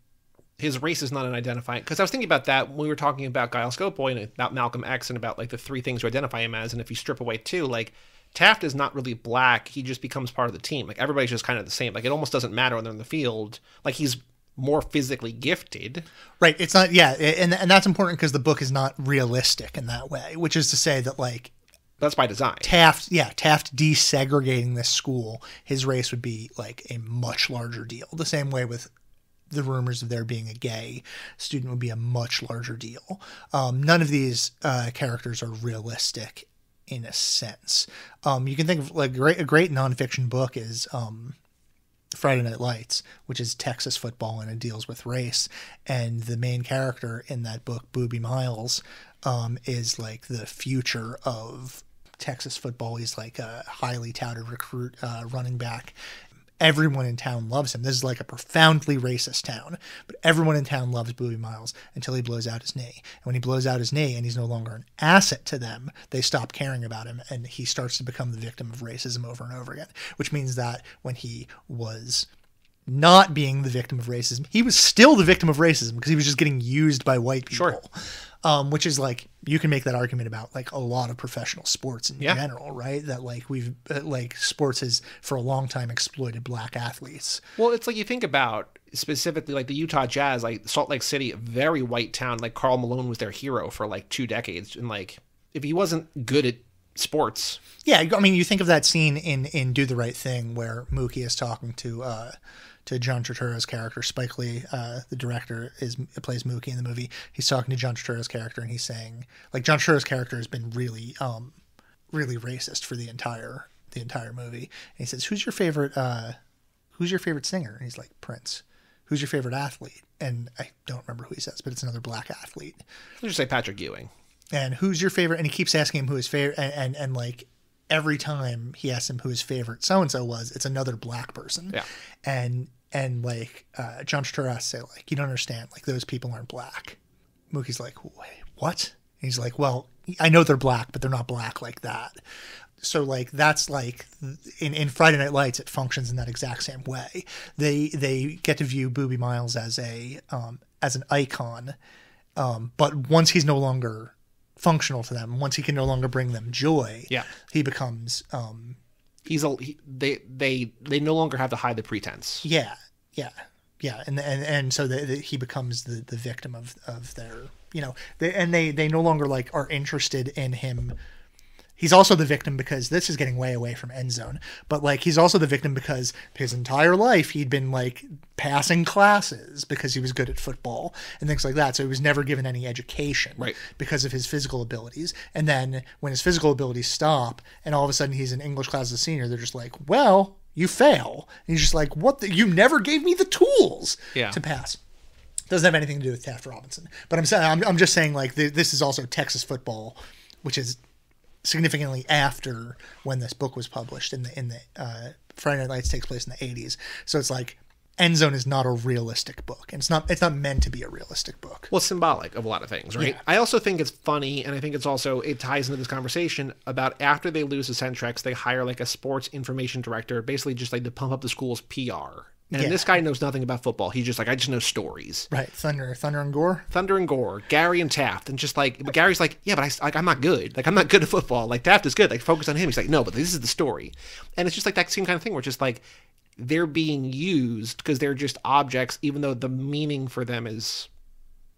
Speaker 1: race is not an identifying, because I was thinking about that when we were talking about Giles Scopoy and about Malcolm X and about like the three things you identify him as, and if you strip away two, like Taft is not really black. He just becomes part of the team. Like everybody's just kind of the same. Like it almost doesn't matter when they're in the field. Like he's more physically gifted.
Speaker 2: Right. It's not, yeah. And that's important because the book is not realistic in that way, which is to say that like,
Speaker 1: that's by design.
Speaker 2: Taft desegregating this school, his race would be like a much larger deal. The same way with the rumors of there being a gay student would be a much larger deal. None of these characters are realistic in a sense. You can think of like a great nonfiction book is Friday Night Lights, which is Texas football, and it deals with race. And the main character in that book, Boobie Miles, is like the future of Texas football. He's like a highly touted recruit running back. Everyone in town loves him. This is like a profoundly racist town, but everyone in town loves Boobie Miles until he blows out his knee. And when he blows out his knee and he's no longer an asset to them, they stop caring about him, and he starts to become the victim of racism over and over again, which means that when he was not being the victim of racism, he was still the victim of racism because he was just getting used by white people.
Speaker 1: Sure.
Speaker 2: Which is like, you can make that argument about like a lot of professional sports in general, right? That like sports has for a long time exploited black athletes.
Speaker 1: Well, it's like you think about specifically like the Utah Jazz, like Salt Lake City, a very white town. Like Karl Malone was their hero for like 2 decades. And like, if he wasn't good at sports.
Speaker 2: Yeah. I mean, you think of that scene in Do the Right Thing where Mookie is talking to John Turturro's character. Spike Lee, the director, plays Mookie in the movie. He's talking to John Turturro's character, and he's saying, like, John Turturro's character has been really racist for the entire movie. And he says, "Who's your favorite singer?" And he's like, "Prince." "Who's your favorite athlete?" And I don't remember who he says, but it's another black athlete.
Speaker 1: Let's just say Patrick Ewing.
Speaker 2: And who's your favorite? And he keeps asking him who his favorite, and like every time he asks him who his favorite so-and-so was, it's another black person.
Speaker 1: Yeah.
Speaker 2: And like John Turturro has to say, like, you don't understand, like those people aren't black. Mookie's like, wait, what? And he's like, well, I know they're black, but they're not black like that. So like that's like in Friday Night Lights, it functions in that exact same way. They get to view Boobie Miles as an icon, but once he's no longer functional to them, once he can no longer bring them joy, he becomes they no longer have to hide the pretense. And so he becomes the victim of their, you know, they no longer like are interested in him. He's also the victim because this is getting way away from End Zone, but like he's also the victim because his entire life he'd been like passing classes because he was good at football and things like that. So he was never given any education because of his physical abilities. And then when his physical abilities stop and all of a sudden he's in English class as a senior, they're just like, well, you fail. And he's just like, what? You never gave me the tools to pass. Doesn't have anything to do with Taft Robinson, but I'm just saying like this is also Texas football, which is significantly after when this book was published in the Friday Night Lights takes place in the 80s. So it's like End Zone is not a realistic book, and it's not meant to be a realistic book.
Speaker 1: Well, it's symbolic of a lot of things, right? Yeah. I also think it's funny, and I think it ties into this conversation about after they lose the Centrex, they hire like a sports information director, basically just like to pump up the school's PR. And this guy knows nothing about football. He's just like, I just know stories.
Speaker 2: Right. Thunder and gore.
Speaker 1: Thunder and gore. Gary and Taft. And just like, but Gary's like, yeah, but I'm not good. Like, I'm not good at football. Like, Taft is good. Like, focus on him. He's like, no, but this is the story. And it's just like that same kind of thing where it's just like, they're being used because they're just objects, even though the meaning for them is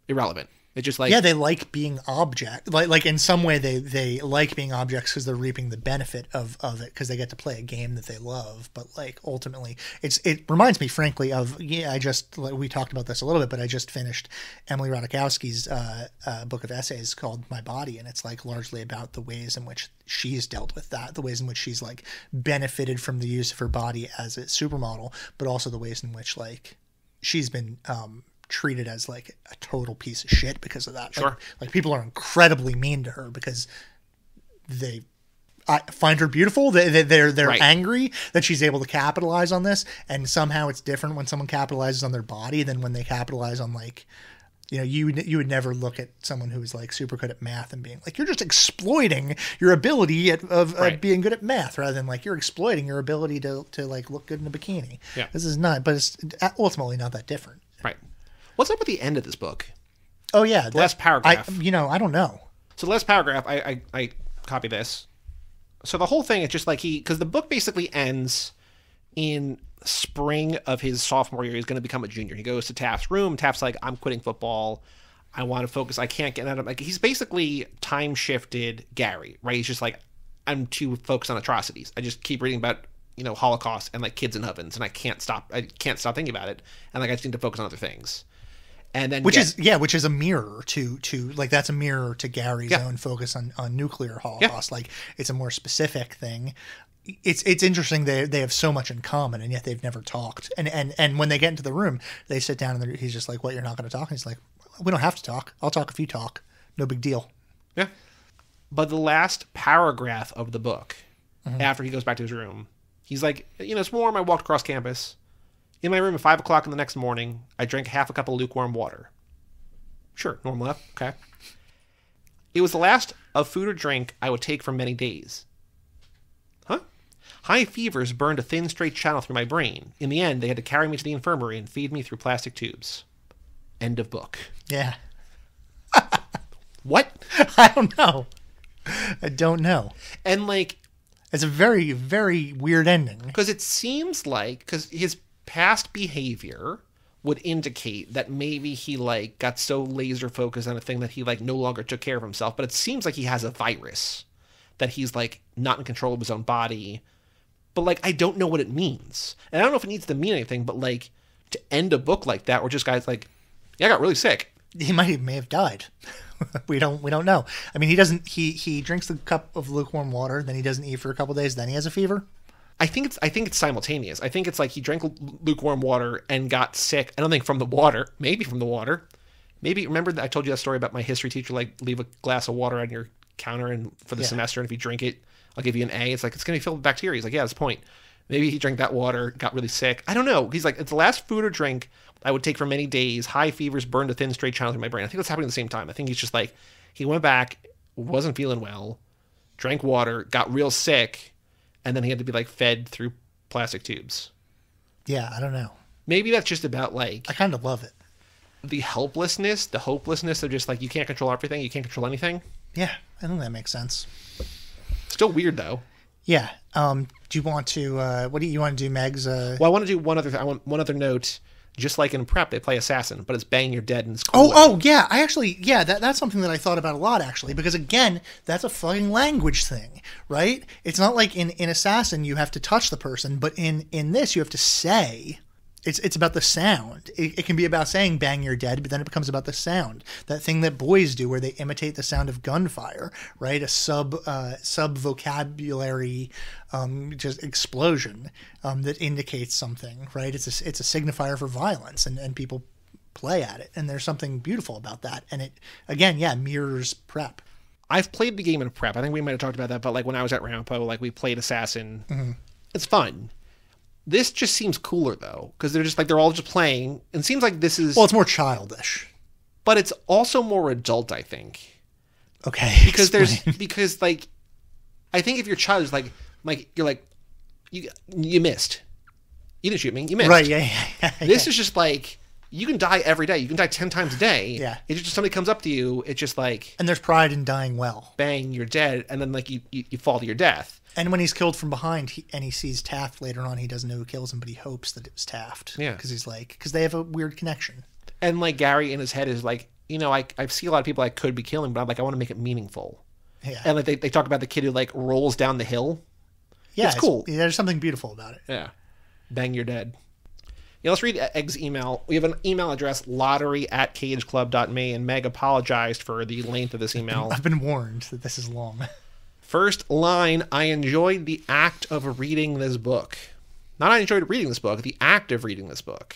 Speaker 1: irrelevant. It's just like,
Speaker 2: yeah, they like being object. Like in some way, they like being objects because they're reaping the benefit of it because they get to play a game that they love. But like ultimately, it reminds me, frankly, of we talked about this a little bit, but I just finished Emily Ratajkowski's book of essays called My Body, and it's like largely about the ways in which she's dealt with that, the ways in which she's like benefited from the use of her body as a supermodel, but also the ways in which like she's been treated as like a total piece of shit because of that.
Speaker 1: Sure.
Speaker 2: Like people are incredibly mean to her because they find her beautiful. They're
Speaker 1: right.
Speaker 2: angry that she's able to capitalize on this, and somehow it's different when someone capitalizes on their body than when they capitalize on like, you know, you would never look at someone who is like super good at math and being like, you're just exploiting your ability of being good at math, rather than like you're exploiting your ability to like look good in a bikini.
Speaker 1: Yeah.
Speaker 2: This is not, but it's ultimately not that different.
Speaker 1: Right. What's up with the end of this book?
Speaker 2: Oh yeah,
Speaker 1: the last paragraph.
Speaker 2: I don't know.
Speaker 1: So the last paragraph, I copy this. So the whole thing is just like because the book basically ends in spring of his sophomore year. He's going to become a junior. He goes to Taft's room. Taft's like, I'm quitting football. I want to focus. I can't get out of like. He's basically time shifted Gary, right? He's just like, I'm too focused on atrocities. I just keep reading about Holocaust and like kids in ovens, and I can't stop thinking about it, and like I just need to focus on other things. And then
Speaker 2: which is a mirror to like that's a mirror to Gary's own focus on nuclear holocaust. Like it's a more specific thing. It's interesting they have so much in common, and yet they've never talked. And when they get into the room, they sit down and he's just like, "What, you're not going to talk?" And he's like, "We don't have to talk. I'll talk if you talk. No big deal."
Speaker 1: Yeah. But the last paragraph of the book, after he goes back to his room, he's like, it's warm. I walked across campus. In my room at 5 o'clock in the next morning, I drank half a cup of lukewarm water. Sure, normal enough. Okay. It was the last of food or drink I would take for many days. Huh? High fevers burned a thin, straight channel through my brain. In the end, they had to carry me to the infirmary and feed me through plastic tubes. End of book.
Speaker 2: Yeah.
Speaker 1: What?
Speaker 2: I don't know.
Speaker 1: And like,
Speaker 2: it's a very, very weird ending.
Speaker 1: Because it seems like, because his past behavior would indicate that maybe he like got so laser focused on a thing that he like no longer took care of himself. But it seems like he has a virus, that he's like not in control of his own body. But like, I don't know what it means. And I don't know if it needs to mean anything, but like to end a book like that, where just guys like, yeah, I got really sick.
Speaker 2: He may have died. we don't know. I mean, he drinks the cup of lukewarm water, then he doesn't eat for a couple of days, then he has a fever.
Speaker 1: I think it's simultaneous. I think it's like he drank lukewarm water and got sick. I don't think from the water. Maybe from the water. Maybe, remember that I told you that story about my history teacher, like leave a glass of water on your counter and for the semester, and if you drink it, I'll give you an A. It's like, it's going to be filled with bacteria. He's like, yeah, that's the point. Maybe he drank that water, got really sick. I don't know. He's like, it's the last food or drink I would take for many days. High fevers burned a thin, straight channel through my brain. I think that's happening at the same time. I think he's just like, he went back, wasn't feeling well, drank water, got real sick, and then he had to be like fed through plastic tubes.
Speaker 2: Yeah, I don't know.
Speaker 1: Maybe that's just about like,
Speaker 2: I kind of love it.
Speaker 1: The helplessness, the hopelessness of just like, you can't control everything, you can't control anything.
Speaker 2: Yeah, I think that makes sense.
Speaker 1: Still weird though.
Speaker 2: Yeah. Do you want to? What do you want to do, Megs?
Speaker 1: Well, I want to do one other. I want one other note. Just like in Prep, they play Assassin, but it's bang, you're dead, and it's cool.
Speaker 2: Oh, yeah. That's something that I thought about a lot, actually, because again, that's a fucking language thing, right? It's not like in Assassin you have to touch the person, but in this you have to say. It's about the sound. It can be about saying bang, you're dead, but then it becomes about the sound. That thing that boys do where they imitate the sound of gunfire, right? A sub vocabulary just explosion that indicates something, right? It's a signifier for violence, and people play at it. And there's something beautiful about that. And it, again, mirrors Prep.
Speaker 1: I've played the game in Prep. I think we might have talked about that, but like when I was at Rampo, like we played Assassin. Mm-hmm. It's fun. This just seems cooler, though, because they're all just playing. And it seems like this is...
Speaker 2: Well, it's more childish.
Speaker 1: But it's also more adult, I think.
Speaker 2: Okay,
Speaker 1: because because, like, I think if you're childish, like you're like, you missed. You didn't shoot me. You missed.
Speaker 2: Right, yeah.
Speaker 1: This is just like, you can die every day. You can die 10 times a day.
Speaker 2: Yeah.
Speaker 1: It's just somebody comes up to you. It's just like...
Speaker 2: And there's pride in dying well.
Speaker 1: Bang, you're dead. And then like you fall to your death.
Speaker 2: And when he's killed from behind and he sees Taft later on, he doesn't know who kills him, but he hopes that it was Taft.
Speaker 1: Yeah.
Speaker 2: Because they have a weird connection.
Speaker 1: And like Gary in his head is like, I see a lot of people I could be killing, but I'm like, I want to make it meaningful.
Speaker 2: Yeah.
Speaker 1: And like they talk about the kid who like rolls down the hill.
Speaker 2: Yeah.
Speaker 1: It's cool.
Speaker 2: There's something beautiful about it.
Speaker 1: Yeah. Bang, you're dead. Yeah, let's read Egg's email. We have an email address, lottery@cageclub.me, and Meg apologized for the length of this email.
Speaker 2: I've been warned that this is long.
Speaker 1: First line, I enjoyed the act of reading this book. Not I enjoyed reading this book, the act of reading this book.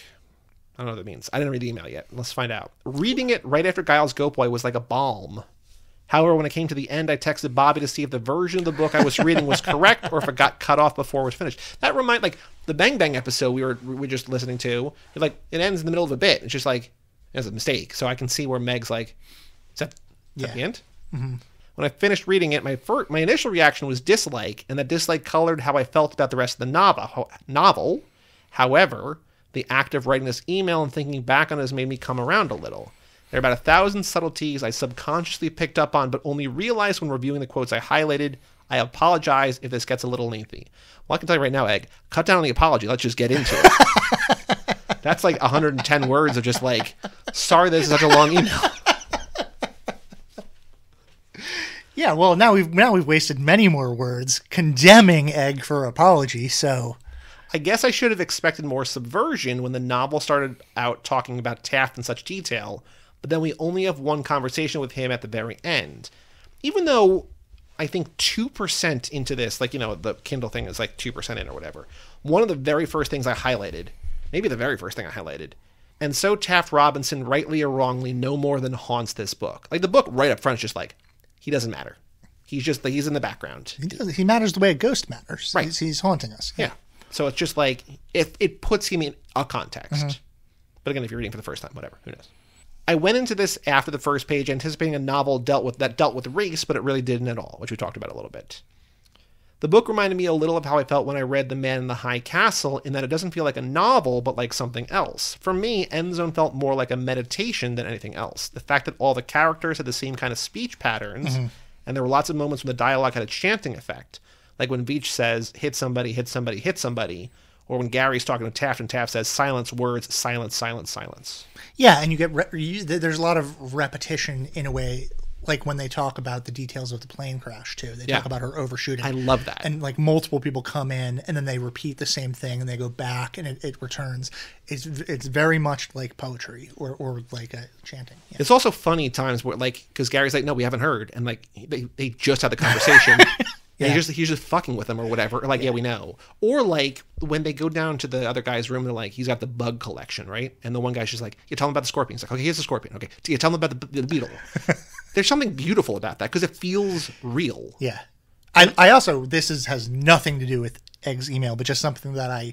Speaker 1: I don't know what that means. I didn't read the email yet. Let's find out. Reading it right after Giles Goat Boy was like a balm. However, when it came to the end, I texted Bobby to see if the version of the book I was reading was correct or if it got cut off before it was finished. That reminds, like, the Bang Bang episode we were just listening to, it ends in the middle of a bit. It's just like, it's a mistake. So I can see where Meg's like, is that the end?
Speaker 2: Mm-hmm.
Speaker 1: When I finished reading it, my initial reaction was dislike, and that dislike colored how I felt about the rest of the novel. However, the act of writing this email and thinking back on it has made me come around a little. There are about 1,000 subtleties I subconsciously picked up on, but only realized when reviewing the quotes I highlighted. I apologize if this gets a little lengthy. Well, I can tell you right now, Egg, cut down on the apology. Let's just get into it. That's like 110 words of just like, sorry this is such a long email.
Speaker 2: Yeah, well, now we've wasted many more words condemning Egg for apology, so...
Speaker 1: I guess I should have expected more subversion when the novel started out talking about Taft in such detail, but then we only have one conversation with him at the very end. Even though I think 2% into this, like, the Kindle thing is like 2% in or whatever, one of the very first things I highlighted, maybe the very first thing I highlighted, and so Taft Robinson, rightly or wrongly, no more than haunts this book. Like, the book right up front is just like, he doesn't matter. He's just, he's in the background.
Speaker 2: He matters the way a ghost matters.
Speaker 1: Right.
Speaker 2: He's haunting us.
Speaker 1: Yeah. So it's just like, if it puts him in a context. Mm-hmm. But again, if you're reading for the first time, whatever, who knows. I went into this after the first page anticipating a novel dealt with race, but it really didn't at all, which we talked about a little bit. The book reminded me a little of how I felt when I read The Man in the High Castle, in that it doesn't feel like a novel, but like something else. For me, End Zone felt more like a meditation than anything else. The fact that all the characters had the same kind of speech patterns, mm-hmm. and there were lots of moments when the dialogue had a chanting effect. Like when Veach says, hit somebody, hit somebody, hit somebody. Or when Gary's talking to Taft and Taft says, silence words, silence, silence, silence.
Speaker 2: Yeah, and you get there's a lot of repetition in a way, like when they talk about the details of the plane crash, too. They talk about her overshooting.
Speaker 1: I love that.
Speaker 2: And like multiple people come in, and then they repeat the same thing, and they go back, and it returns. It's very much like poetry or like a chanting. Yeah.
Speaker 1: It's also funny times where, like, because Gary's like, no, we haven't heard. And like, they just had the conversation. Yeah. And he's just fucking with them or whatever. Or like, yeah, we know. Or like when they go down to the other guy's room, they're like, he's got the bug collection, right? And the one guy's just like, you tell him about the scorpion. He's like, okay, here's the scorpion. Okay, you tell him about the beetle. There's something beautiful about that because it feels real.
Speaker 2: Yeah. I also, has nothing to do with Egg's email, but just something that I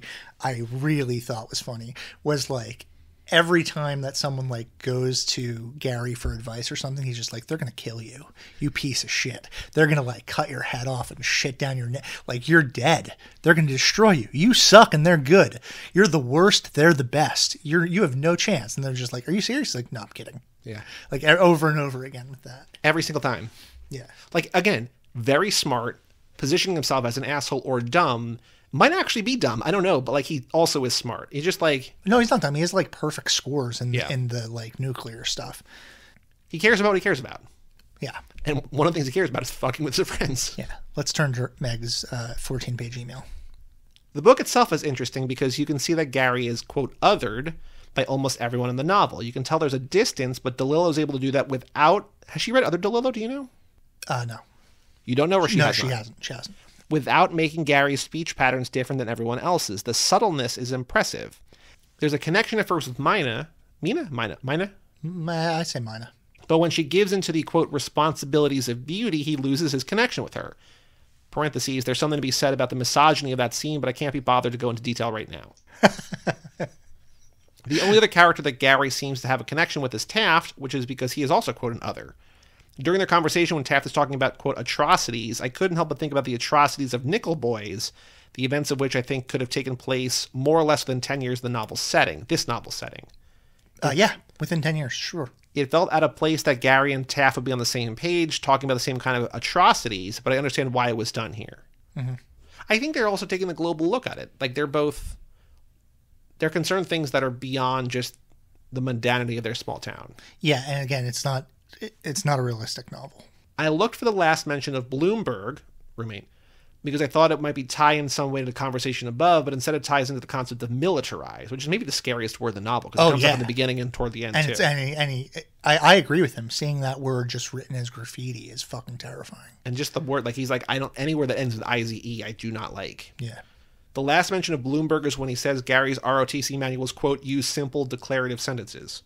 Speaker 2: really thought was funny was like, every time that someone like goes to Gary for advice or something, he's just like, they're going to kill you, you piece of shit. They're going to like cut your head off and shit down your neck. Like, you're dead. They're going to destroy you. You suck and they're good. You're the worst. They're the best. You have no chance. And they're just like, are you serious? Like, no, I'm kidding.
Speaker 1: Yeah.
Speaker 2: Like over and over again with that.
Speaker 1: Every single time.
Speaker 2: Yeah.
Speaker 1: Like, again, very smart, positioning himself as an asshole or dumb. Might actually be dumb. I don't know. But like, he also is smart. He's just like...
Speaker 2: No, he's not dumb. He has like perfect scores in the like nuclear stuff.
Speaker 1: He cares about what he cares about.
Speaker 2: Yeah.
Speaker 1: And one of the things he cares about is fucking with his friends.
Speaker 2: Yeah. Let's turn to Meg's 14-page email.
Speaker 1: The book itself is interesting because you can see that Gary is, quote, othered by almost everyone in the novel. You can tell there's a distance, but DeLillo is able to do that without... Has she read other DeLillo, do you know?
Speaker 2: No.
Speaker 1: You don't know, or she
Speaker 2: hasn't? She hasn't.
Speaker 1: Without making Gary's speech patterns different than everyone else's. The subtleness is impressive. There's a connection at first with myna. Myna?
Speaker 2: I say myna.
Speaker 1: But when she gives into the, quote, responsibilities of beauty, he loses his connection with her. Parentheses, there's something to be said about the misogyny of that scene, but I can't be bothered to go into detail right now. The only other character that Gary seems to have a connection with is Taft, which is because he is also, quote, an other. During their conversation, when Taft is talking about, quote, atrocities, I couldn't help but think about the atrocities of Nickel Boys, the events of which I think could have taken place more or less within 10 years of the novel's setting, this novel's setting.
Speaker 2: Yeah, within 10 years, sure.
Speaker 1: It felt out of place that Gary and Taft would be on the same page, talking about the same kind of atrocities, but I understand why it was done here. Mm-hmm. I think they're also taking a global look at it. Like, they're concerned things that are beyond just the mundanity of their small town.
Speaker 2: Yeah, and again, it's not a realistic novel.
Speaker 1: I looked for the last mention of Bloomberg, roommate, because I thought it might be tied in some way to the conversation above, but instead it ties into the concept of militarize, which is maybe the scariest word in the novel, because it comes up in the beginning and toward the end,
Speaker 2: too. I agree with him. Seeing that word just written as graffiti is fucking terrifying. And
Speaker 1: just the word, like, he's like, any word that ends with IZE, I do not like.
Speaker 2: Yeah.
Speaker 1: The last mention of Bloomberg is when he says Gary's ROTC manuals, quote, use simple declarative sentences.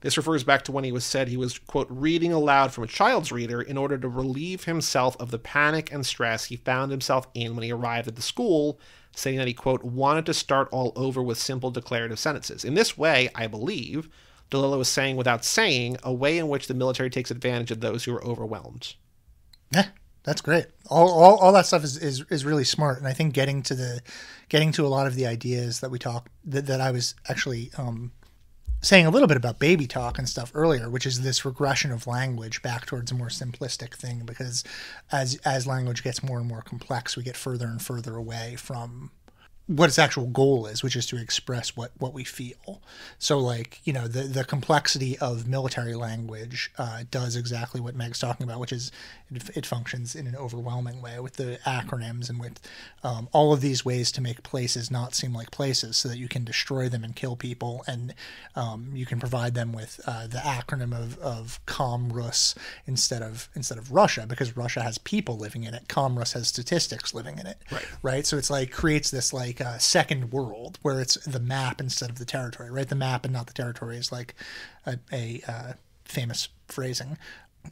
Speaker 1: This refers back to when he was, quote, reading aloud from a child's reader in order to relieve himself of the panic and stress he found himself in when he arrived at the school, saying that he, quote, wanted to start all over with simple declarative sentences. In this way, I believe, DeLillo is saying without saying, a way in which the military takes advantage of those who are overwhelmed.
Speaker 2: Yeah, that's great. All that stuff is really smart, and I think getting to a lot of the ideas that we talked that I was actually saying a little bit about baby talk and stuff earlier, which is this regression of language back towards a more simplistic thing, because as language gets more and more complex, we get further and further away from what its actual goal is, which is to express what we feel. So, like, you know, the complexity of military language does exactly what Meg's talking about, which is it functions in an overwhelming way with the acronyms and with all of these ways to make places not seem like places, so that you can destroy them and kill people, and you can provide them with the acronym of ComRus instead of Russia, because Russia has people living in it. ComRus has statistics living in it. Right? So it's like creates this like second world where it's the map instead of the territory, right? The map and not the territory is like a famous phrasing.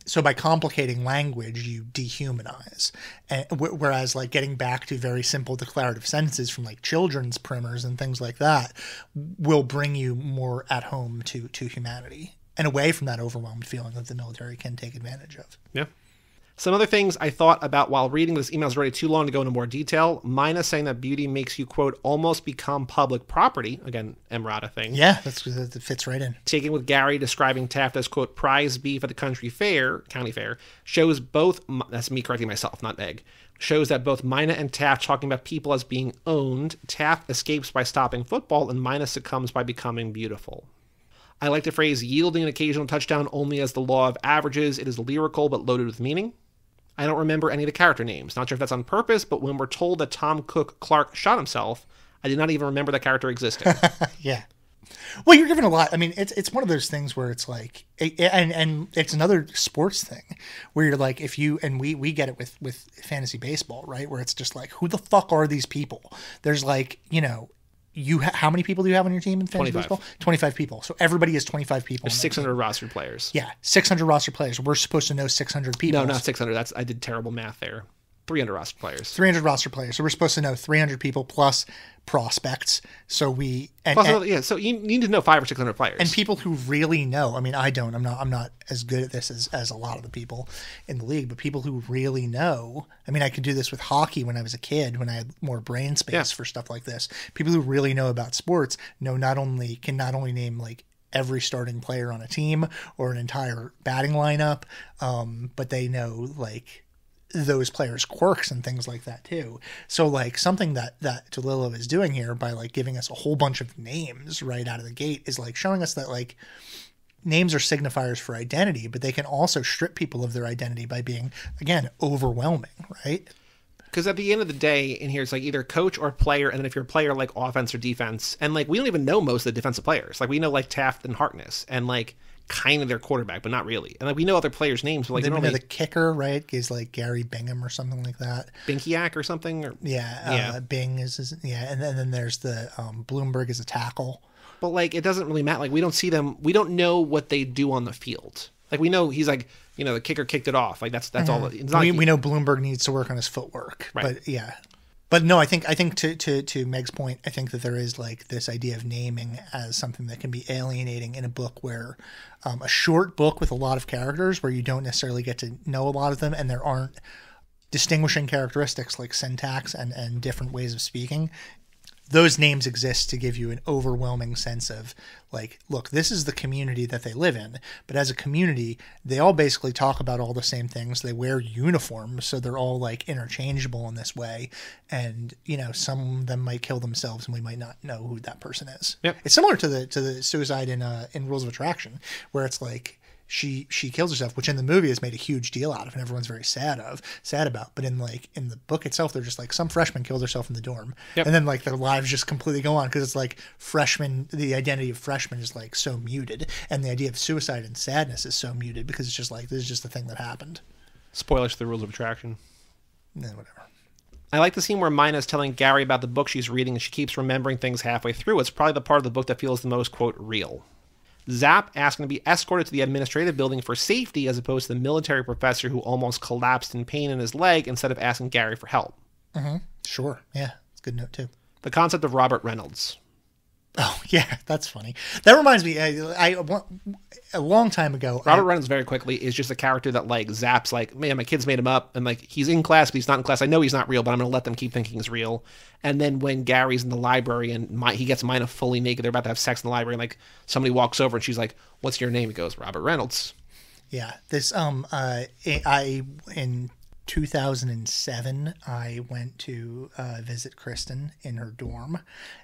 Speaker 2: So by complicating language, you dehumanize. And whereas like getting back to very simple declarative sentences from like children's primers and things like that will bring you more at home to humanity and away from that overwhelmed feeling that the military can take advantage of.
Speaker 1: Yeah. Some other things I thought about while reading this email is already too long to go into more detail. Myna saying that beauty makes you, quote, almost become public property. Again, Emrata thing.
Speaker 2: Yeah, that fits right in.
Speaker 1: Taking with Gary describing Taft as, quote, prize beef at the county fair, shows both, that's me correcting myself, not Meg, shows that both Myna and Taft talking about people as being owned. Taft escapes by stopping football, and Myna succumbs by becoming beautiful. I like the phrase yielding an occasional touchdown only as the law of averages. It is lyrical but loaded with meaning. I don't remember any of the character names. Not sure if that's on purpose, but when we're told that Tom Cook Clark shot himself, I did not even remember that character existing.
Speaker 2: Yeah. Well, you're given a lot. I mean, it's one of those things where it's like, and it's another sports thing where you're like, if you, and we get it with fantasy baseball, right? Where it's just like, who the fuck are these people? There's like, you know, how many people do you have on your team in fantasy
Speaker 1: 25.
Speaker 2: baseball? 25 people. So everybody is 25 people.
Speaker 1: There's 600 roster players.
Speaker 2: Yeah, 600 roster players. We're supposed to know 600 people.
Speaker 1: No, not 600. I did terrible math there. 300 roster players.
Speaker 2: 300 roster players. So we're supposed to know 300 people plus prospects. So we
Speaker 1: so you need to know 500 or 600 players
Speaker 2: and people who really know. I mean, I don't. I'm not as good at this as a lot of the people in the league. But people who really know. I mean, I could do this with hockey when I was a kid, when I had more brain space for stuff like this. People who really know about sports can not only name like every starting player on a team or an entire batting lineup, but they know like those players' quirks and things like that too. So like something that DeLillo is doing here by like giving us a whole bunch of names right out of the gate is like showing us that like names are signifiers for identity, but they can also strip people of their identity by being, again, overwhelming, right?
Speaker 1: Because at the end of the day, in here, it's like either coach or player, and then if you're a player, like offense or defense, and like we don't even know most of the defensive players. Like we know like Taft and Harkness, and like kind of their quarterback, but not really. And like we know other players' names, but like
Speaker 2: then we know the kicker, right? Is like Gary Bingham or something like that.
Speaker 1: Binkiak or something. Or,
Speaker 2: Bing is and then there's the Bloomberg is a tackle.
Speaker 1: But like it doesn't really matter. Like we don't see them. We don't know what they do on the field. Like we know he's like, you know, the kicker kicked it off. Like that's all. It's not
Speaker 2: we know Bloomberg needs to work on his footwork. Right. But yeah. But no, I think to Meg's point, I think that there is like this idea of naming as something that can be alienating in a book where a short book with a lot of characters where you don't necessarily get to know a lot of them and there aren't distinguishing characteristics like syntax and different ways of speaking. Those names exist to give you an overwhelming sense of like, look, this is the community that they live in. But as a community, they all basically talk about all the same things. They wear uniforms, so they're all like interchangeable in this way. And, you know, some of them might kill themselves and we might not know who that person is.
Speaker 1: Yep.
Speaker 2: It's similar to the suicide in Rules of Attraction, where it's like, she kills herself, which in the movie is made a huge deal out of and everyone's very sad about. But in the book itself, they're just like, some freshman killed herself in the dorm.
Speaker 1: Yep.
Speaker 2: And then like their lives just completely go on because it's like freshmen, the identity of freshmen is like so muted. And the idea of suicide and sadness is so muted because it's just like, this is just the thing that happened.
Speaker 1: Spoilers for the Rules of Attraction.
Speaker 2: Whatever.
Speaker 1: I like the scene where Myna is telling Gary about the book she's reading and she keeps remembering things halfway through. It's probably the part of the book that feels the most, quote, real. Zap asking to be escorted to the administrative building for safety as opposed to the military professor who almost collapsed in pain in his leg instead of asking Gary for help.
Speaker 2: Mm-hmm. Sure. Yeah. It's a good note too.
Speaker 1: The concept of Robert Reynolds.
Speaker 2: Oh, yeah. That's funny. That reminds me, a long time ago.
Speaker 1: Robert Reynolds, very quickly, is just a character that, like, Zap's like, man, my kids made him up, and, like, he's in class, but he's not in class. I know he's not real, but I'm going to let them keep thinking he's real. And then when Gary's in the library and he gets Myna fully naked, they're about to have sex in the library, and, like, somebody walks over and she's like, what's your name? He goes, Robert Reynolds.
Speaker 2: Yeah. This, in 2007, I went to visit Kristen in her dorm,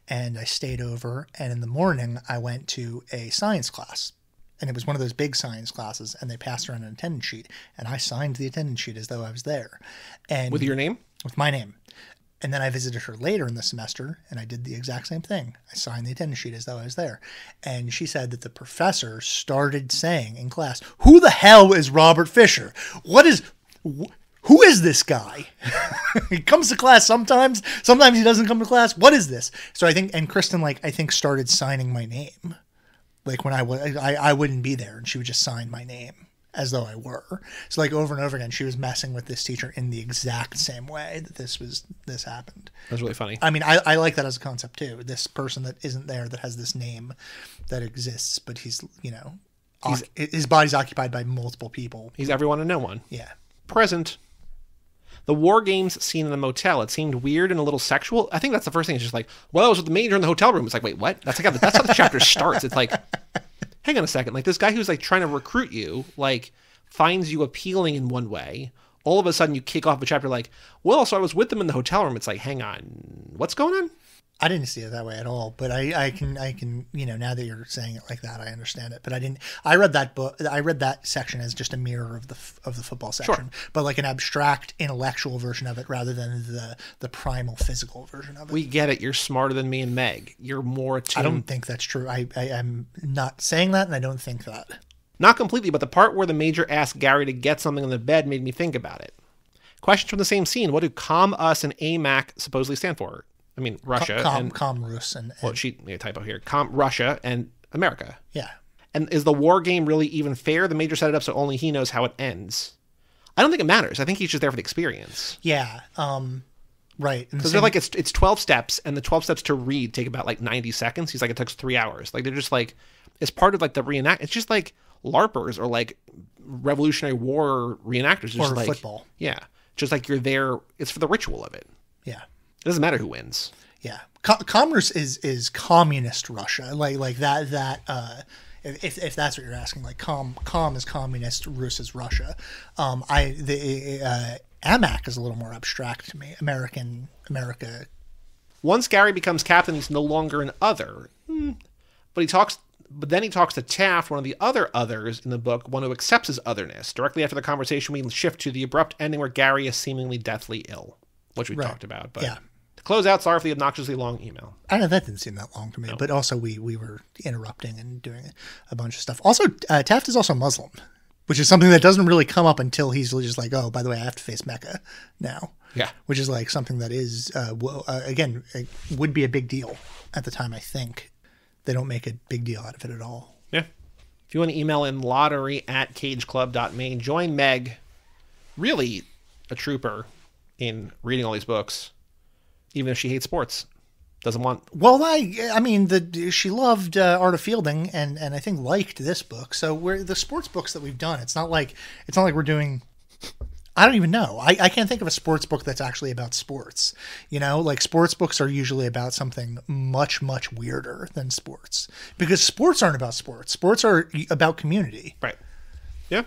Speaker 2: and I stayed over, and in the morning, I went to a science class. And it was one of those big science classes, and they passed around an attendance sheet, and I signed the attendance sheet as though I was there. And
Speaker 1: With your name?
Speaker 2: With my name. And then I visited her later in the semester, and I did the exact same thing. I signed the attendance sheet as though I was there. And she said that the professor started saying in class, "Who the hell is Robert Fisher? Who is this guy? He comes to class sometimes he doesn't come to class. What is this?" So I think, and Kristen, like, I think started signing my name. Like when I wouldn't be there and she would just sign my name as though I were. So like over and over again, she was messing with this teacher in the exact same way that this happened.
Speaker 1: That's really funny.
Speaker 2: I mean, I like that as a concept too. This person that isn't there, that has this name that exists, but he's, you know, his body's occupied by multiple people.
Speaker 1: He's everyone and no one.
Speaker 2: Yeah.
Speaker 1: Present. The war games scene in the motel, it seemed weird and a little sexual. I think that's the first thing. It's just like, well, I was with the major in the hotel room. It's like, wait, what? That's how the chapter starts. It's like, hang on a second. Like, this guy who's like trying to recruit you, like, finds you appealing in one way. All of a sudden you kick off a chapter like, well, so I was with them in the hotel room. It's like, hang on, what's going on?
Speaker 2: I didn't see it that way at all, but I can, you know, now that you're saying it like that, I understand it. But I read that book. I read that section as just a mirror of the football section,
Speaker 1: sure,
Speaker 2: but like an abstract intellectual version of it rather than the primal physical version of it.
Speaker 1: We get it. You're smarter than me and Meg. You're more attuned.
Speaker 2: I don't think that's true. I am not saying that, and I don't think that.
Speaker 1: Not completely, but the part where the major asked Gary to get something in the bed made me think about it. Questions from the same scene. What do COM, US, and AMAC supposedly stand for? I mean, Russia.
Speaker 2: COM Rus and
Speaker 1: well, she made a typo here. COM, Russia, and America.
Speaker 2: Yeah.
Speaker 1: And is the war game really even fair? The major set it up so only he knows how it ends. I don't think it matters. I think he's just there for the experience.
Speaker 2: Yeah. Right.
Speaker 1: Because they're like, it's 12 steps, and the 12 steps to read take about like 90 seconds. He's like, it takes 3 hours. Like, they're just like, it's part of like the reenact. It's just like LARPers or like Revolutionary War reenactors. Just
Speaker 2: or
Speaker 1: like
Speaker 2: football.
Speaker 1: Yeah. Just like you're there. It's for the ritual of it.
Speaker 2: Yeah.
Speaker 1: It doesn't matter who wins.
Speaker 2: Yeah. Commerce is communist Russia. Like that if that's what you're asking, like com is communist, Rus is Russia. AMAC is a little more abstract to me. America.
Speaker 1: Once Gary becomes captain, he's no longer an other. But then he talks to Taft, one of the other others in the book, one who accepts his otherness. Directly after the conversation, we shift to the abrupt ending where Gary is seemingly deathly ill, which we talked about. But
Speaker 2: yeah.
Speaker 1: To close out, sorry for the obnoxiously long email.
Speaker 2: I don't know, that didn't seem that long to me. No. But also we were interrupting and doing a bunch of stuff. Also, Taft is also Muslim, which is something that doesn't really come up until he's just like, oh, by the way, I have to face Mecca now.
Speaker 1: Yeah.
Speaker 2: Which is like something that is, again, it would be a big deal at the time, I think. They don't make a big deal out of it at all.
Speaker 1: Yeah. If you want to email in lottery@cageclub.me, join Meg, really a trooper in reading all these books. even if she hates sports. Doesn't want.
Speaker 2: Well, I mean, she loved Art of Fielding, and I think liked this book. So we're the sports books that we've done. It's not like we're doing. I don't even know. I can't think of a sports book that's actually about sports. You know, like sports books are usually about something much, much weirder than sports, because sports aren't about sports. Sports are about community.
Speaker 1: Right. Yeah.